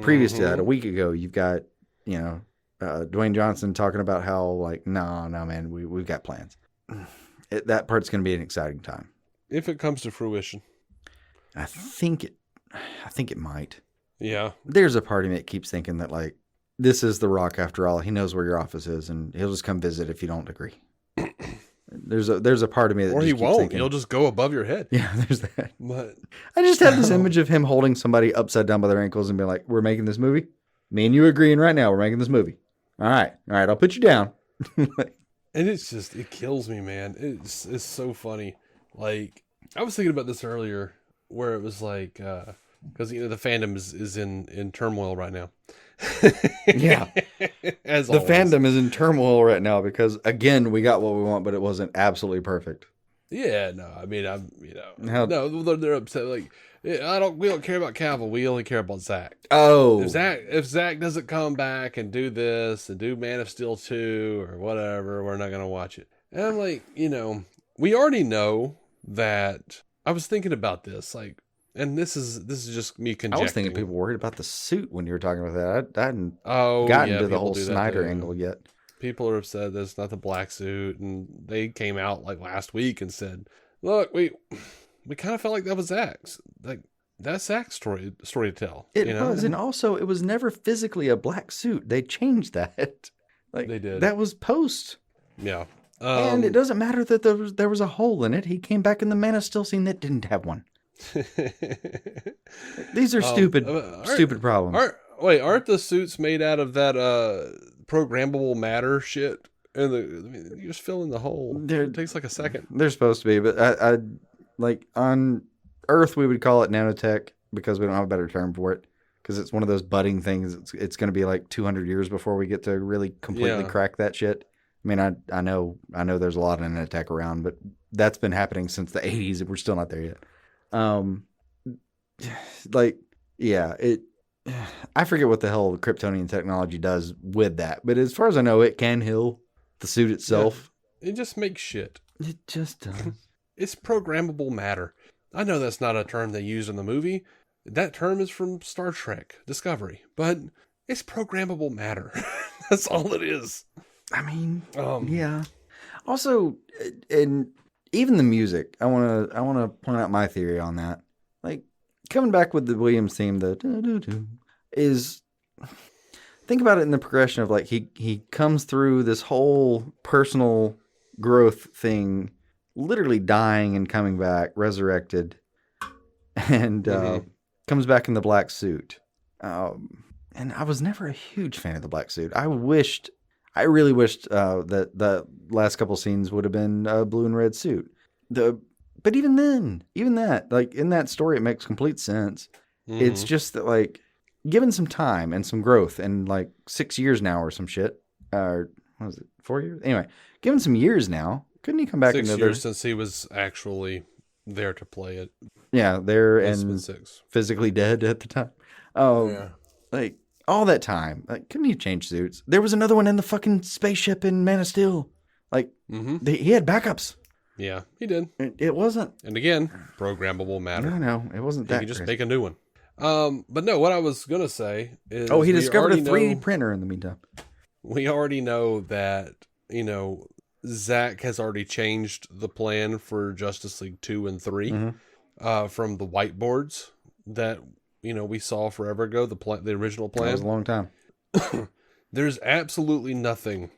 previous to that, a week ago, you've got Dwayne Johnson talking about how like, no, man, we've got plans. That part's going to be an exciting time if it comes to fruition. I think it might. Yeah, there's a part of me that keeps thinking that like this is The Rock after all. He knows where your office is, and he'll just come visit if you don't agree. There's a part of me that or just he keeps won't. Thinking, he'll just go above your head. Yeah, there's that. But I just have this image of him holding somebody upside down by their ankles and being like, "We're making this movie. Me and you agreeing right now. We're making this movie. All right. I'll put you down." And it kills me, man. It's so funny. Like I was thinking about this earlier, where it was like, because the fandom is in turmoil right now. Yeah, as the always. fandom is in turmoil right now because again we got what we want, but it wasn't absolutely perfect. Yeah, no, I mean no, they're upset. Like we don't care about Cavill. We only care about Zack. Oh, if Zack doesn't come back and do this and do Man of Steel 2 or whatever, we're not gonna watch it. And I'm like, we already know that. I was thinking about this, like. And this is just me conjecturing. I was thinking people worried about the suit when you were talking about that. I hadn't gotten to the whole Snyder angle yet. People are upset that it's not the black suit, and they came out like last week and said, "Look, we kind of felt like that was Zack's. Like that's Zack's story to tell." It was, and also it was never physically a black suit. They changed that. Like they did. That was post. Yeah, and it doesn't matter that there was a hole in it. He came back in the Man of Steel scene that didn't have one. These are stupid problems. Aren't the suits made out of that programmable matter shit? And you just fill in the hole. It takes like a second. They're supposed to be, but I like on Earth we would call it nanotech because we don't have a better term for it because it's one of those budding things. It's going to be like 200 years before we get to really completely crack that shit. I mean, I know there's a lot of nanotech around, but that's been happening since the 80s and we're still not there yet. I forget what the hell Kryptonian technology does with that, but as far as I know, it can heal the suit itself. Yeah, it just makes shit. It just does. It's programmable matter. I know that's not a term they use in the movie. That term is from Star Trek Discovery, but it's programmable matter. That's all it is. I mean, yeah. Also, and even the music, I want to point out my theory on that. Like coming back with the Williams theme, is think about it in the progression of like he comes through this whole personal growth thing, literally dying and coming back, resurrected, and comes back in the black suit. And I was never a huge fan of the black suit. I really wished that the last couple scenes would have been a blue and red suit. But even that, like in that story, it makes complete sense. Mm-hmm. It's just that, like, given some time and some growth and like 6 years now or some shit, What was it? 4 years? Anyway, given some years now, couldn't he come back 6 another? years since he was actually there to play it. Yeah, there It's been and 6. physically dead at the time. Yeah. Like all that time, like couldn't he change suits? There was another one in the fucking spaceship in Man of Steel. Like he had backups. Yeah, he did. It wasn't. And again, programmable matter. No, it wasn't You that. can just crazy. make a new one. But no, what I was gonna say is, Oh, he we discovered a already 3D know- printer in the meantime. We already know that Zack has already changed the plan for Justice League 2 and 3 from the whiteboards that we saw forever ago. The original That plan. was a long time. There's absolutely nothing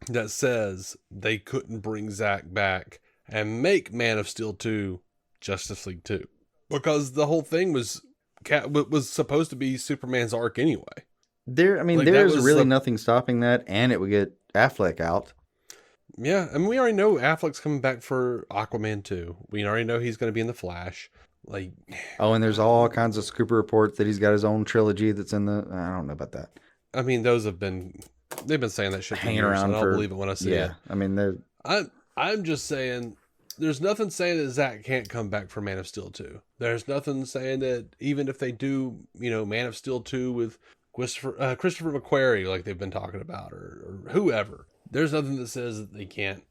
that says they couldn't bring Zack back and make Man of Steel 2 Justice League 2, because the whole thing was supposed to be Superman's arc anyway. There's really nothing stopping that, and it would get Affleck out. Yeah, I mean, we already know Affleck's coming back for Aquaman 2. We already know he's going to be in The Flash. And there's all kinds of scoop reports that he's got his own trilogy that's in the. I don't know about that. I mean, they've been saying that shit for Hanging years, around and I'll believe it when I see it. I mean, I'm just saying, there's nothing saying that Zack can't come back for Man of Steel 2. There's nothing saying that even if they do, Man of Steel 2 with Christopher McQuarrie, like they've been talking about, or whoever, there's nothing that says that they can't,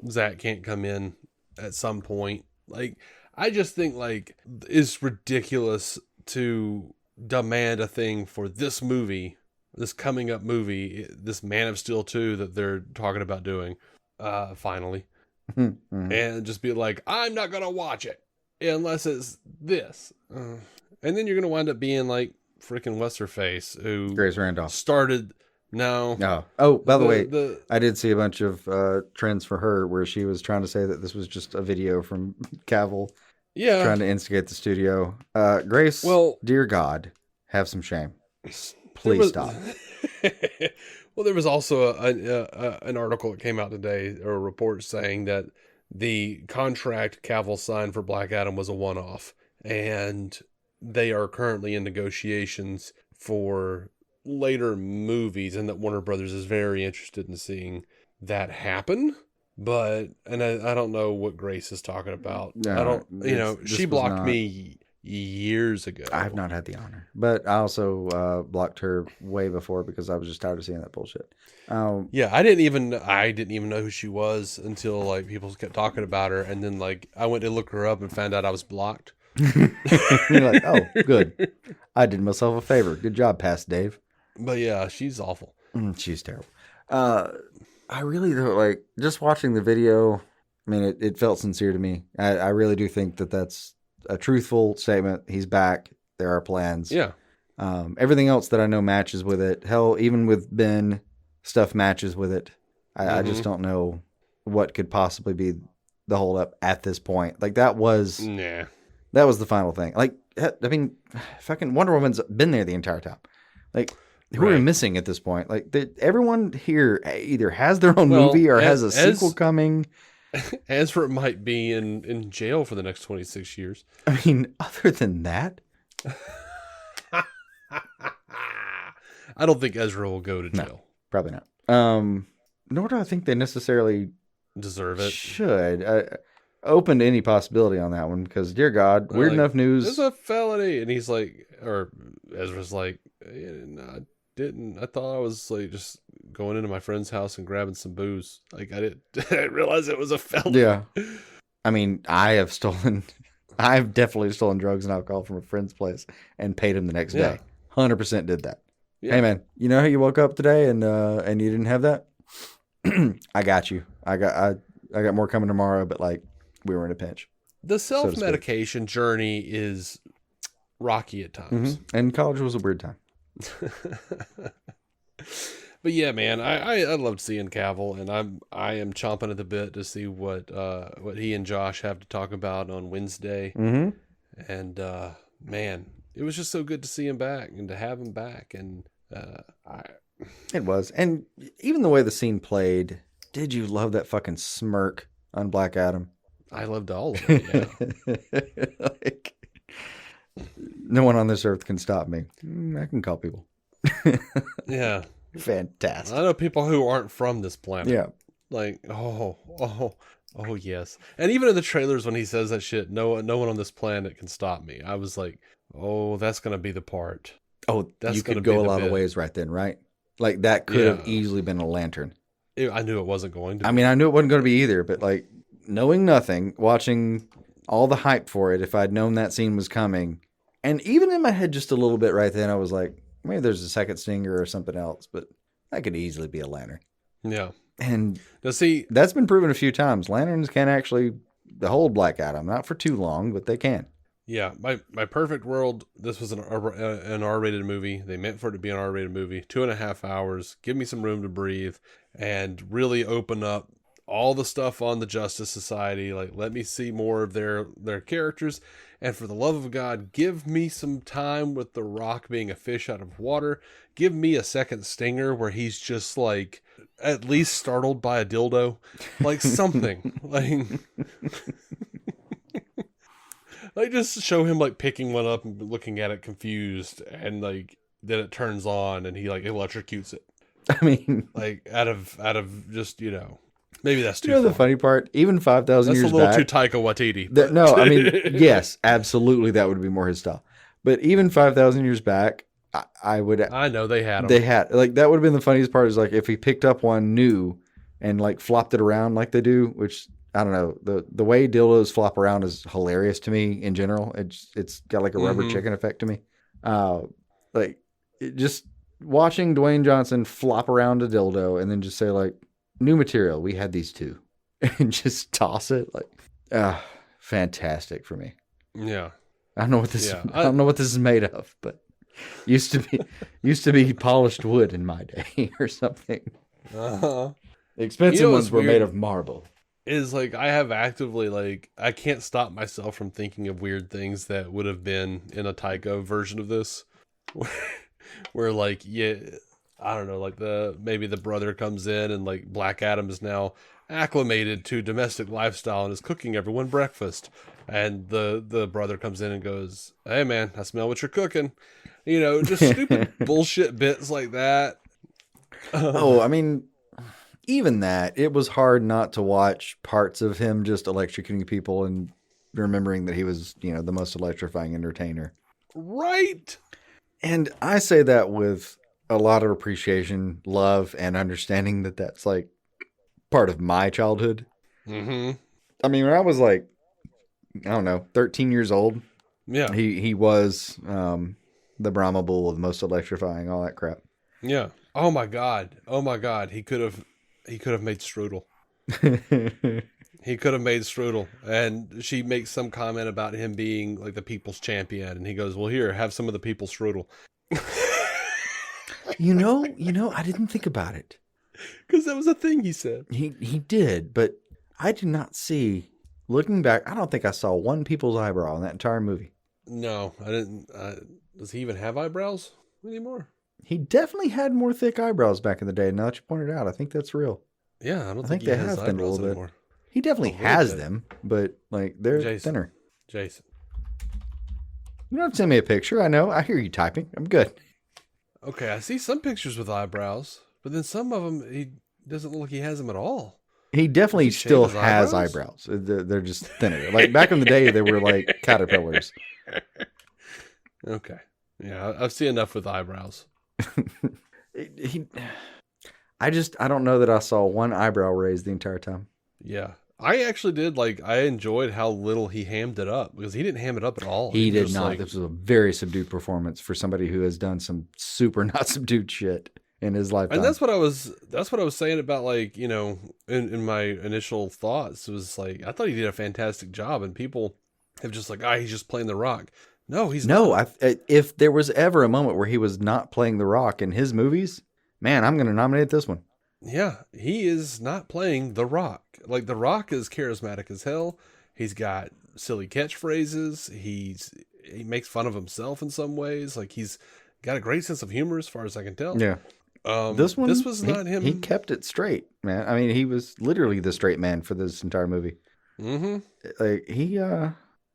Zack can't come in at some point. Like, I just think, like, it's ridiculous to demand a thing for this movie, this coming up movie, this Man of Steel 2 that they're talking about doing, finally. And just be like, I'm not going to watch it unless it's this. And then you're going to wind up being like freaking What's-Her-Face, who Grace Randolph started. No. Oh, by the way, I did see a bunch of trends for her where she was trying to say that this was just a video from Cavill. Yeah. Trying to instigate the studio. Grace, well, dear God, have some shame. Please stop. Well, there was also an article that came out today, or a report saying that the contract Cavill signed for Black Adam was a one-off, and they are currently in negotiations for later movies, and that Warner Brothers is very interested in seeing that happen. But, and I don't know what Grace is talking about. No, she blocked me years ago. I have not had the honor, but I also blocked her way before because I was just tired of seeing that bullshit. Yeah, I didn't even know who she was until like people kept talking about her, and then like I went to look her up and found out I was blocked. You're like, oh, good. I did myself a favor. Good job, Past Dave. But yeah, she's awful. She's terrible. I really don't like just watching the video. I mean, it felt sincere to me. I really do think that that's a truthful statement. He's back. There are plans. Yeah. Everything else that I know matches with it. Hell, even with Ben, stuff matches with it. I just don't know what could possibly be the holdup at this point. Like that was the final thing. Like, I mean, fucking Wonder Woman's been there the entire time. Like, who are we missing at this point? Like, everyone here either has their own movie or has a sequel coming. Ezra might be in jail for the next 26 years. I mean, other than that, I don't think Ezra will go to jail. No, probably not. Nor do I think they necessarily deserve it. Should. Open to any possibility on that one because, dear God, weird enough news. It's a felony. And he's like, or Ezra's like, no, I didn't. I thought I was like just going into my friend's house and grabbing some booze. Like I didn't realize it was a felony. Yeah. I mean, I've definitely stolen drugs and alcohol from a friend's place and paid him the next day. 100% did that. Yeah. Hey man, you know how you woke up today and you didn't have that? I got you. I got more coming tomorrow, but like we were in a pinch. The self-medication journey is rocky at times. Mm-hmm. And college was a weird time. But yeah, man, I loved seeing Cavill, and I am chomping at the bit to see what he and Josh have to talk about on Wednesday. Mm-hmm. And man, it was just so good to see him back and to have him back. And it was, and even the way the scene played. Did you love that fucking smirk on Black Adam? I loved all of it. Yeah. Like, no one on this earth can stop me. I can call people. Yeah. Fantastic. I know people who aren't from this planet. Yeah. Like, oh, yes. And even in the trailers when he says that shit, no one on this planet can stop me. I was like, oh, that's going to be the part. Oh, That's you gonna could be go a the lot of bit. ways right then, right? Like that could have Yeah. easily been a lantern. I knew it wasn't going to I be. mean, I knew it wasn't going to be either, but like knowing nothing, watching all the hype for it, if I'd known that scene was coming, and even in my head just a little bit right then, I was like, maybe there's a second stinger or something else, but that could easily be a lantern. Yeah. And Now, see, that's been proven a few times. Lanterns can actually hold Black Adam, not for too long, but they can. yeah, my perfect world, this was an R-rated movie. They meant for it to be an R-rated movie. 2.5 hours. Give me some room to breathe and really open up all the stuff on the Justice Society. Like, let me see more of their characters. And for the love of God, give me some time with The Rock being a fish out of water. Give me a second stinger where he's just like at least startled by a dildo. Like something. Like just show him like picking one up and looking at it confused, and like then it turns on and he like electrocutes it. I mean, Like out of just, maybe that's too the far. funny part, even 5,000 That's years a little back. too Taika Waititi. No, I mean, yes, absolutely, that would be more his style. But even 5,000 years back, I would. I know they had him. They had like that would have been the funniest part is like if he picked up one new and like flopped it around like they do, which I don't know, the way dildos flop around is hilarious to me in general. It's got like a rubber chicken effect to me. Like just watching Dwayne Johnson flop around a dildo and then just say like new material, we had these two, and just toss it like fantastic for me. Yeah. I don't know what this Yeah, I don't know what this is made of, but used to be polished wood in my day or something. Uh-huh. The expensive You know ones what's were weird? made of marble. Is like I have actively like I can't stop myself from thinking of weird things that would have been in a Taika version of this. Where like, yeah, I don't know, like maybe the brother comes in and like Black Adam is now acclimated to domestic lifestyle and is cooking everyone breakfast, and the brother comes in and goes, "Hey man, I smell what you're cooking," just stupid bullshit bits like that. Oh, I mean, even that, it was hard not to watch parts of him just electrocuting people and remembering that he was, the most electrifying entertainer. Right. And I say that with a lot of appreciation, love, and understanding that that's like part of my childhood. Mm-hmm. I mean, when I was like, I don't know, 13 years old, Yeah. he was the Brahma Bull, the most electrifying, all that crap. Yeah. Oh my God. He could have made strudel. He could have made strudel. And she makes some comment about him being like the people's champion, and he goes, "Well, here, have some of the people's strudel." I didn't think about it. Because that was a thing he said. He did, but I did not see. Looking back, I don't think I saw one people's eyebrow in that entire movie. No, I didn't. Does he even have eyebrows anymore? He definitely had more thick eyebrows back in the day. Now that you pointed it out, I think that's real. Yeah, I don't think think they he has have thinned a eyebrows little bit. anymore. He definitely A little has bit. them, but like they're Jason. thinner. Jason. You don't have to send me a picture. I know. I hear you typing. I'm good. Okay, I see some pictures with eyebrows, but then some of them, he doesn't look like he has them at all. He definitely Does he shave still his has eyebrows? eyebrows. They're just thinner. Like back in the day, they were like caterpillars. Okay. Yeah, I've seen enough with eyebrows. I don't know that I saw one eyebrow raised the entire time. Yeah. I actually did, I enjoyed how little he hammed it up, because he didn't ham it up at all. He did was not. like- This was a very subdued performance for somebody who has done some super not subdued shit in his lifetime. And that's what I was saying about in my initial thoughts. It was like, I thought he did a fantastic job, and people have just like, he's just playing The Rock. No, he's not. If there was ever a moment where he was not playing The Rock in his movies, man, I'm going to nominate this one. Yeah, he is not playing The Rock. Like, The Rock is charismatic as hell. He's got silly catchphrases. He makes fun of himself in some ways. Like, he's got a great sense of humor as far as I can tell. Yeah. This was not him. He kept it straight, man. I mean, he was literally the straight man for this entire movie. Mm-hmm. Like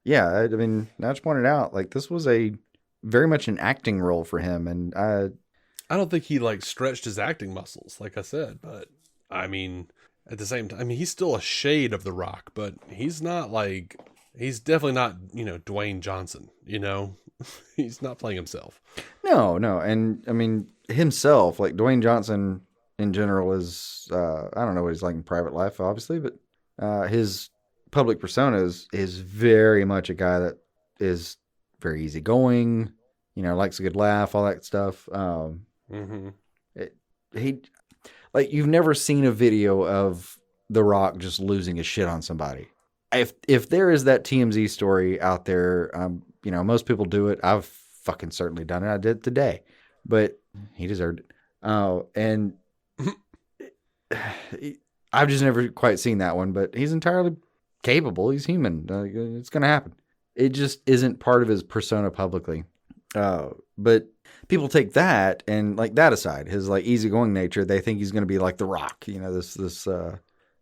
I mean, Natch pointed out, like this was a very much an acting role for him, and I don't think he like stretched his acting muscles, like I said, but I mean, at the same time, I mean, he's still a shade of The Rock, but he's not like, he's definitely not, Dwayne Johnson, he's not playing himself. No. And I mean, himself, like Dwayne Johnson in general is, I don't know what he's like in private life, obviously, but his public persona is very much a guy that is very easygoing, likes a good laugh, all that stuff. He, like, you've never seen a video of The Rock just losing his shit on somebody. If there is that TMZ story out there, most people do it. I've fucking certainly done it. I did it today, but he deserved it. And I've just never quite seen that one, but he's entirely capable. He's human. It's going to happen. It just isn't part of his persona publicly. But people take that and like that aside, his like easygoing nature, they think he's going to be like The Rock,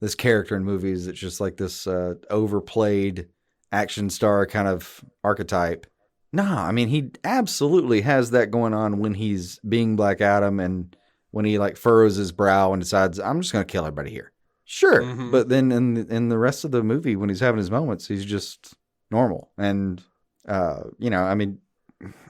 this character in movies that's just like this overplayed action star kind of archetype. Nah, I mean, he absolutely has that going on when he's being Black Adam and when he like furrows his brow and decides, I'm just going to kill everybody here. Sure. Mm-hmm. But then in the rest of the movie, when he's having his moments, he's just normal. And, I mean,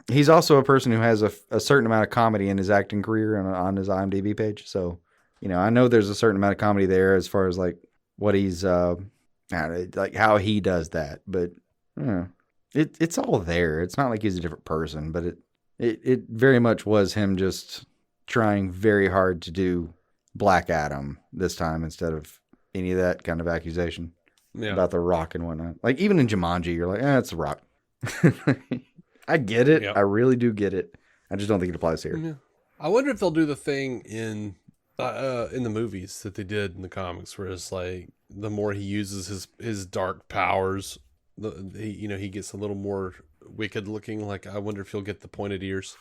he's also a person who has a certain amount of comedy in his acting career and on his IMDb page. So, I know there's a certain amount of comedy there as far as like what he's, like how he does that. But, it's all there. It's not like he's a different person, but it very much was him just trying very hard to do Black Adam this time instead of any of that kind of accusation about The Rock and whatnot. Like even in Jumanji, you're like, it's The Rock. I get it. Yep. I really do get it. I just don't think it applies here. Yeah. I wonder if they'll do the thing in the movies that they did in the comics, where it's like the more he uses his dark powers, he gets a little more wicked looking. Like I wonder if he'll get the pointed ears.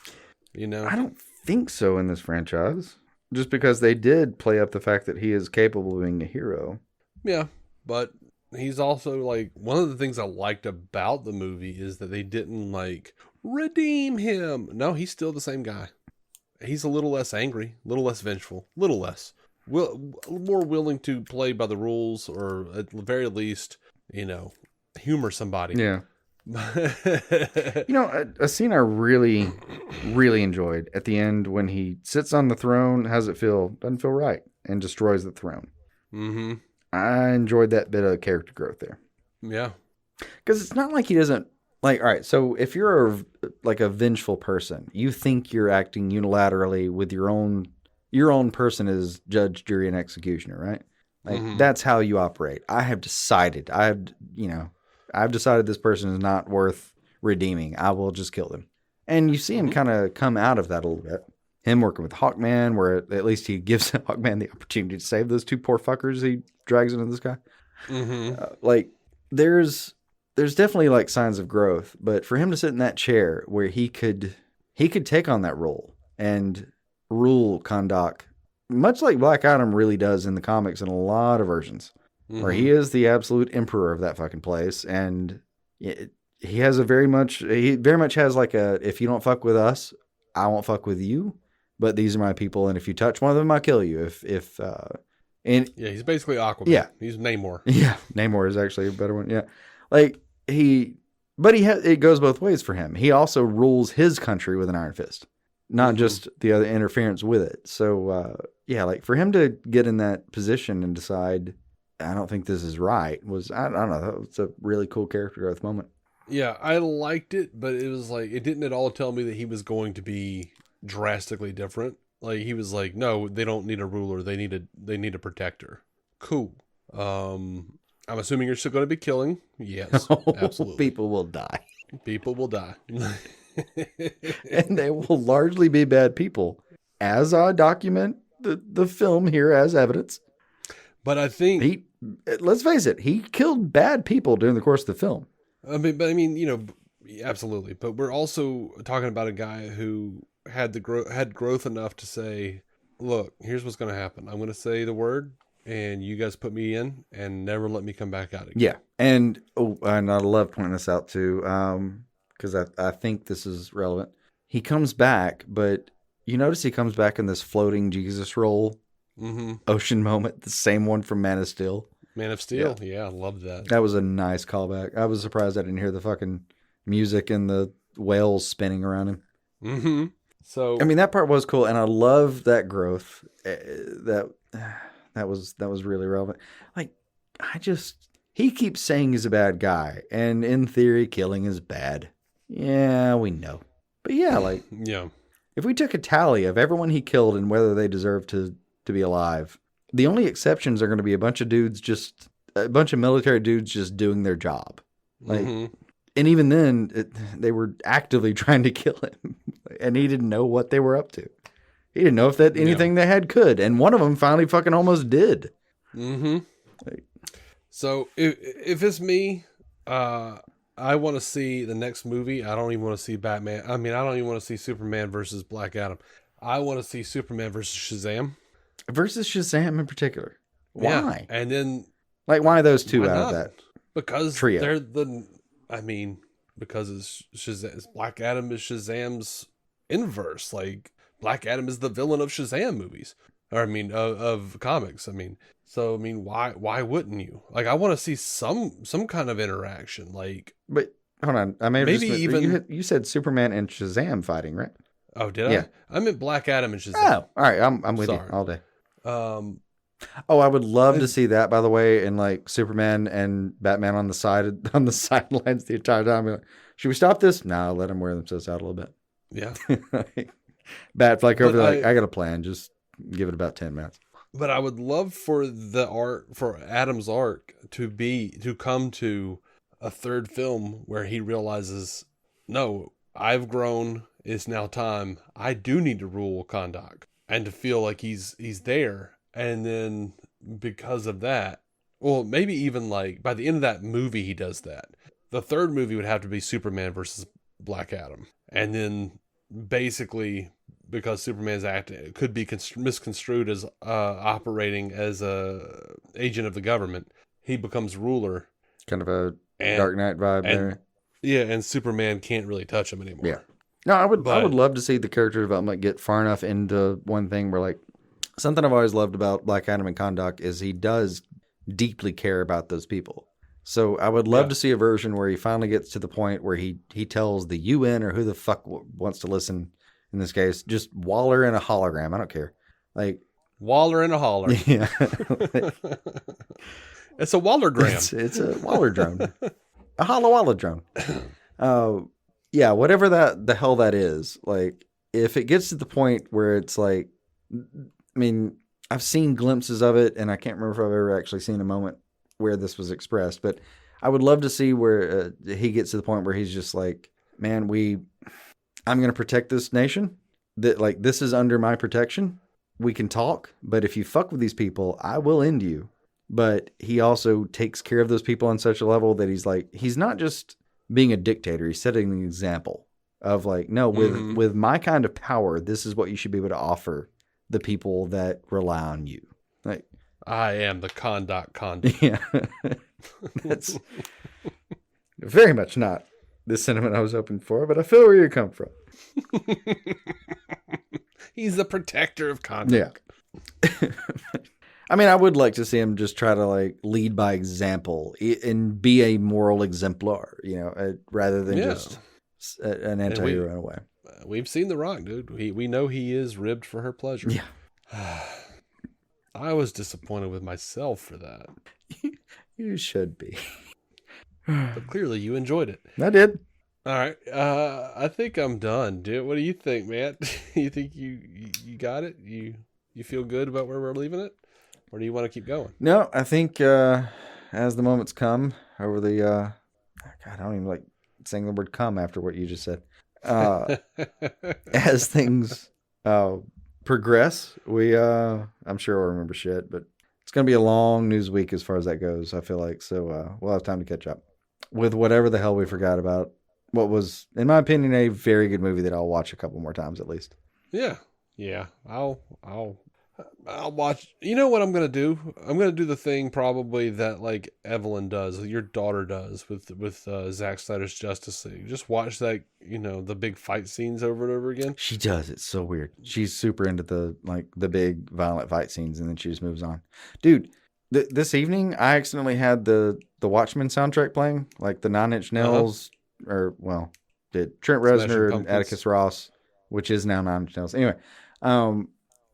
I don't think so in this franchise, just because they did play up the fact that he is capable of being a hero. Yeah, but he's also like, one of the things I liked about the movie is that they didn't like redeem him. No, he's still the same guy. He's a little less angry, a little less vengeful, a little less, more willing to play by the rules, or at the very least, humor somebody. Yeah. A scene I really, really enjoyed at the end when he sits on the throne. How's it feel? Doesn't feel right, and destroys the throne. Mm-hmm. I enjoyed that bit of character growth there. Yeah. Because it's not like he doesn't, like, all right, so if you're a vengeful person, you think you're acting unilaterally with your own person as judge, jury, and executioner, right? Like, that's how you operate. I've decided this person is not worth redeeming. I will just kill them. And you see him kind of come out of that a little bit. Him working with Hawkman, where at least he gives Hawkman the opportunity to save those two poor fuckers he drags into the sky. Like, there's definitely like signs of growth, but for him to sit in that chair where he could take on that role and rule Kahndaq, much like Black Adam really does in the comics in a lot of versions, where he is the absolute emperor of that fucking place, and he very much has like if you don't fuck with us, I won't fuck with you. But these are my people, and if you touch one of them, I'll kill you. He's basically Aquaman. Yeah, he's Namor. Yeah, Namor is actually a better one. Yeah, like it goes both ways for him. He also rules his country with an iron fist, not just the other interference with it. So like for him to get in that position and decide, I don't think this is right, I don't know. It's a really cool character growth moment. Yeah, I liked it, but it was like, it didn't at all tell me that he was going to be drastically different. Like he was like, no, they don't need a ruler, they need a protector. Cool. I'm assuming you're still going to be killing. Yes, absolutely. People will die. And they will largely be bad people, as I document the film here as evidence. But I think let's face it, he killed bad people during the course of the film. I mean, absolutely. But we're also talking about a guy who had growth enough to say, look, here's what's going to happen. I'm going to say the word, and you guys put me in and never let me come back out again. Yeah. And I love pointing this out too, because I think this is relevant. He comes back, but You notice he comes back in this floating Jesus roll ocean moment, the same one from Man of Steel. Man of Steel, yeah, I love that. That was a nice callback. I was surprised I didn't hear the fucking music and the whales spinning around him. Mm-hmm. So I mean, that part was cool, and I love that growth. That was really relevant. Like, he keeps saying he's a bad guy, and in theory, killing is bad. Yeah, we know. But yeah, like, yeah. If we took a tally of everyone he killed and whether they deserve to be alive, the only exceptions are going to be a bunch of military dudes just doing their job. Like, and even then, they were actively trying to kill him, and he didn't know what they were up to. He didn't know if anything they had could, and one of them finally fucking almost did. Mm-hmm. Like, so if it's me, I want to see the next movie. I don't even want to see Batman. I mean, I don't even want to see Superman versus Black Adam. I want to see Superman versus Shazam. Versus Shazam in particular. Why? Yeah. And then, like, why those two out of that? Because trio. because it's Shazam. Black Adam is Shazam's inverse. Like, Black Adam is the villain of Shazam movies, or of comics. Why wouldn't you? Like, I want to see some kind of interaction. Like, but hold on, I may have maybe even you said Superman and Shazam fighting, right? Oh, did I? Yeah, I meant Black Adam and Shazam. Oh, all right, I'm with you all day. I would love to see that. By the way, and like Superman and Batman on the sidelines the entire time. Like, should we stop this? No, let them wear themselves out a little bit. Yeah. Batfleck over there, like, I got a plan. Just give it about 10 minutes. But I would love for Adam's arc to come to a third film where he realizes, no, I've grown. It's now time. I do need to rule Kahndaq, and to feel like he's there. And then because of that, well, maybe even like by the end of that movie, he does that. The third movie would have to be Superman versus Black Adam, and then basically, because Superman's act could be misconstrued as operating as a agent of the government, he becomes ruler. Kind of a Dark Knight vibe there. Yeah, and Superman can't really touch him anymore. Yeah. No, I would love to see the character development get far enough into one thing where, like, something I've always loved about Black Adam and Kahndaq is he does deeply care about those people. So I would love to see a version where he finally gets to the point where he tells the UN or who the fuck wants to listen. In this case, just Waller in a hologram. I don't care. Like, Waller in a holler. Yeah. It's a Wallergram. It's a Waller drone. A hollow Waller drone. Yeah, whatever the hell that is. Like, if it gets to the point where it's like, I mean, I've seen glimpses of it, and I can't remember if I've ever actually seen a moment where this was expressed, but I would love to see where he gets to the point where he's just like, man, I'm going to protect this nation. That, like, this is under my protection. We can talk, but if you fuck with these people, I will end you. But he also takes care of those people on such a level that he's like, he's not just being a dictator. He's setting an example of like, no, with my kind of power, this is what you should be able to offer the people that rely on you. Like, I am the Kahndaq. Yeah. That's very much not the sentiment I was hoping for, but I feel where you come from. He's the protector of Kahndaq. Yeah. I mean, I would like to see him just try to like lead by example and be a moral exemplar, rather than just an anti-hero in a way. We've seen The Rock, dude. We know he is ribbed for her pleasure. Yeah. I was disappointed with myself for that. You should be. But clearly you enjoyed it. I did. All right. I think I'm done, dude. What do you think, man? You think you got it? You feel good about where we're leaving it? Or do you want to keep going? No, I think as the moments come over the God, I don't even like saying the word come after what you just said. As things progress, I'm sure we'll remember shit, but it's going to be a long news week as far as that goes, I feel like. So we'll have time to catch up with whatever the hell we forgot about what was, in my opinion, a very good movie that I'll watch a couple more times at least. Yeah. Yeah. I'll I'll watch. You know what I'm gonna do? I'm gonna do the thing probably that like Evelyn does, your daughter does with Zack Snyder's Justice League. Just watch that, the big fight scenes over and over again. She does. It's so weird. She's super into the big violent fight scenes, and then she just moves on. Dude, this evening I accidentally had the Watchmen soundtrack playing, like the Nine Inch Nails, did Trent Reznor and Atticus Ross, which is now Nine Inch Nails. Anyway,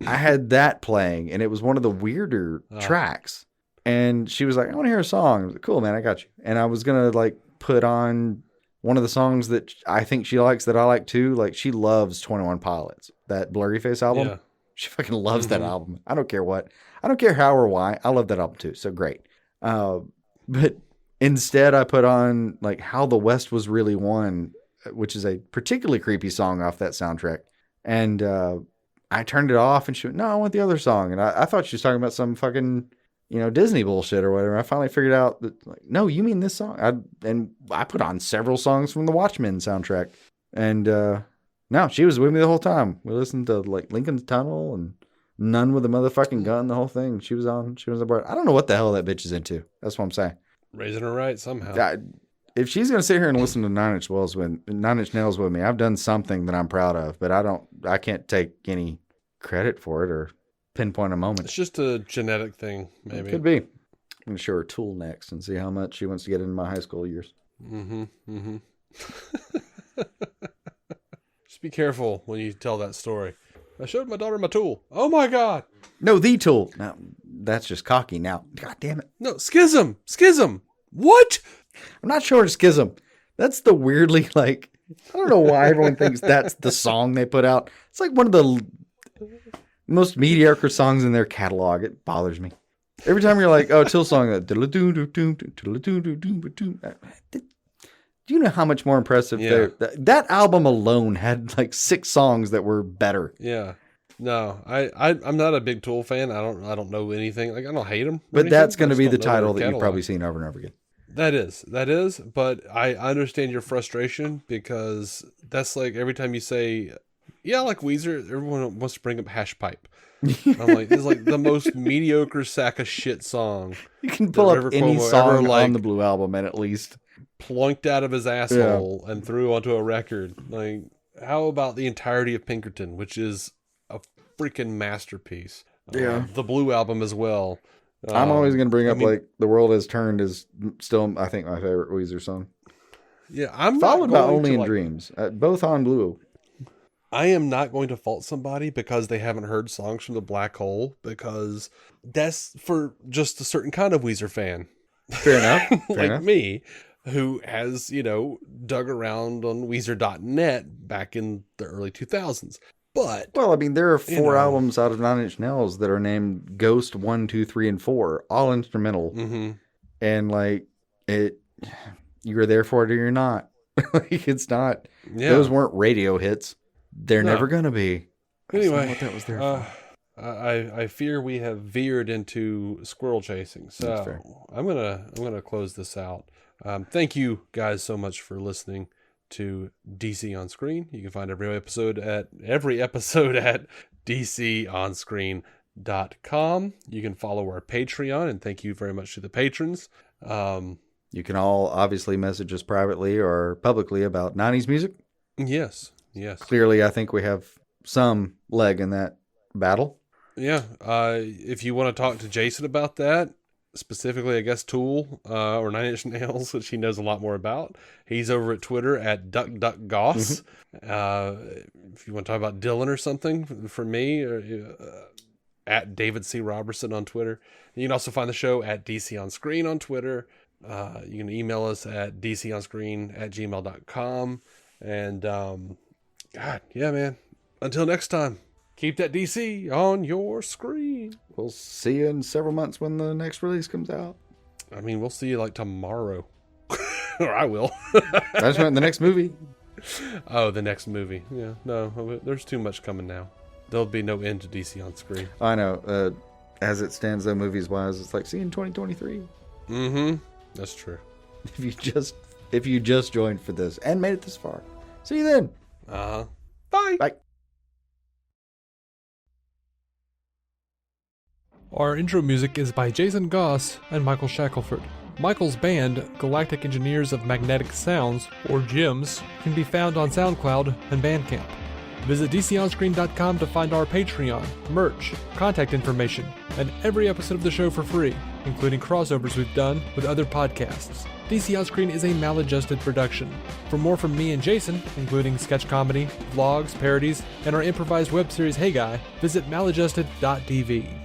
I had that playing, and it was one of the weirder tracks. And she was like, "I want to hear a song." I was like, "Cool, man, I got you." And I was gonna like put on one of the songs that I think she likes that I like too. Like she loves 21 Pilots, that Blurry Face album. Yeah. She fucking loves that album. I don't care what. I don't care how or why. I love that album too. So great. But instead I put on like How the West Was Really Won, which is a particularly creepy song off that soundtrack. And I turned it off and she went, "No, I want the other song." And I thought she was talking about some fucking, Disney bullshit or whatever. I finally figured out that, like, no, you mean this song? I put on several songs from the Watchmen soundtrack. And no, she was with me the whole time. We listened to like Lincoln's Tunnel and None with a Motherfucking Gun, the whole thing. She was on board. I don't know what the hell that bitch is into. That's what I'm saying. Raising her right somehow. If she's going to sit here and listen to Nine Inch Nails with me, I've done something that I'm proud of, but I can't take any credit for it or pinpoint a moment. It's just a genetic thing, maybe. It could be. I'm going to show her Tool next and see how much she wants to get into my high school years. Just be careful when you tell that story. I showed my daughter my Tool. Oh my God. No, the Tool. Now, that's just cocky now. God damn it. No, Schism. What? I'm not sure it's Schism. That's the weirdly, like, I don't know why everyone thinks that's the song they put out. It's like one of the most mediocre songs in their catalog. It bothers me. Every time you're like, oh, Till song, do you know how much more impressive that album alone had like 6 songs that were better? Yeah. No, I'm not a big Tool fan. I don't know anything. Like, I don't hate them. But that's going to be the title that you've probably seen over and over again. That is. But I understand your frustration because that's like every time you say, yeah, I like Weezer, everyone wants to bring up Hash Pipe. I'm like, it's like the most mediocre sack of shit song. You can pull up any song on the Blue Album and at least plunked out of his asshole and threw onto a record. Like, how about the entirety of Pinkerton, which is a freaking masterpiece? Yeah, the Blue Album as well. I'm always going to bring up like The World Has Turned is still, I think, my favorite Weezer song. Yeah, I'm followed by Only in Dreams, both on Blue. I am not going to fault somebody because they haven't heard songs from the Black Hole, because that's for just a certain kind of Weezer fan. Fair enough. Fair enough. Me, who has, dug around on Weezer.net back in the early 2000s. But, well, I mean, there are 4 albums out of Nine Inch Nails that are named Ghost 1, 2, 3, and 4, all instrumental. Mm-hmm. And like you're there for it or you're not. Like, it's not. Yeah. Those weren't radio hits. They're never gonna be. Anyway, what that was there for. I fear we have veered into squirrel chasing. So I'm gonna close this out. Thank you guys so much for listening to DC on Screen. You can find every episode at DCOnScreen.com. You can follow our Patreon, and thank you very much to the patrons. You can all obviously message us privately or publicly about 90s music. Yes. Clearly, I think we have some leg in that battle. Yeah. If you want to talk to Jason about that, specifically, I guess, Tool or Nine Inch Nails, which he knows a lot more about, he's over at Twitter at DuckDuckGoss. If you want to talk about Dylan or something, for me, at David C. Robertson on Twitter. You can also find the show at DC on Screen on Twitter. You can email us at dconscreen@gmail.com. And, God, yeah, man. Until next time, keep that DC on your screen. We'll see you in several months when the next release comes out. I mean, we'll see you like tomorrow. Or I will. I just meant the next movie. Oh, the next movie. Yeah, no, there's too much coming now. There'll be no end to DC on Screen. I know. As it stands, though, movies-wise, it's like, see you in 2023. Mm-hmm. That's true. If you just joined for this and made it this far. See you then. Bye. Bye. Our intro music is by Jason Goss and Michael Shackelford. Michael's band, Galactic Engineers of Magnetic Sounds, or GEMS, can be found on SoundCloud and Bandcamp. Visit DCOnScreen.com to find our Patreon, merch, contact information, and every episode of the show for free, including crossovers we've done with other podcasts. DC On Screen is a Maladjusted production. For more from me and Jason, including sketch comedy, vlogs, parodies, and our improvised web series Hey Guy, visit maladjusted.tv.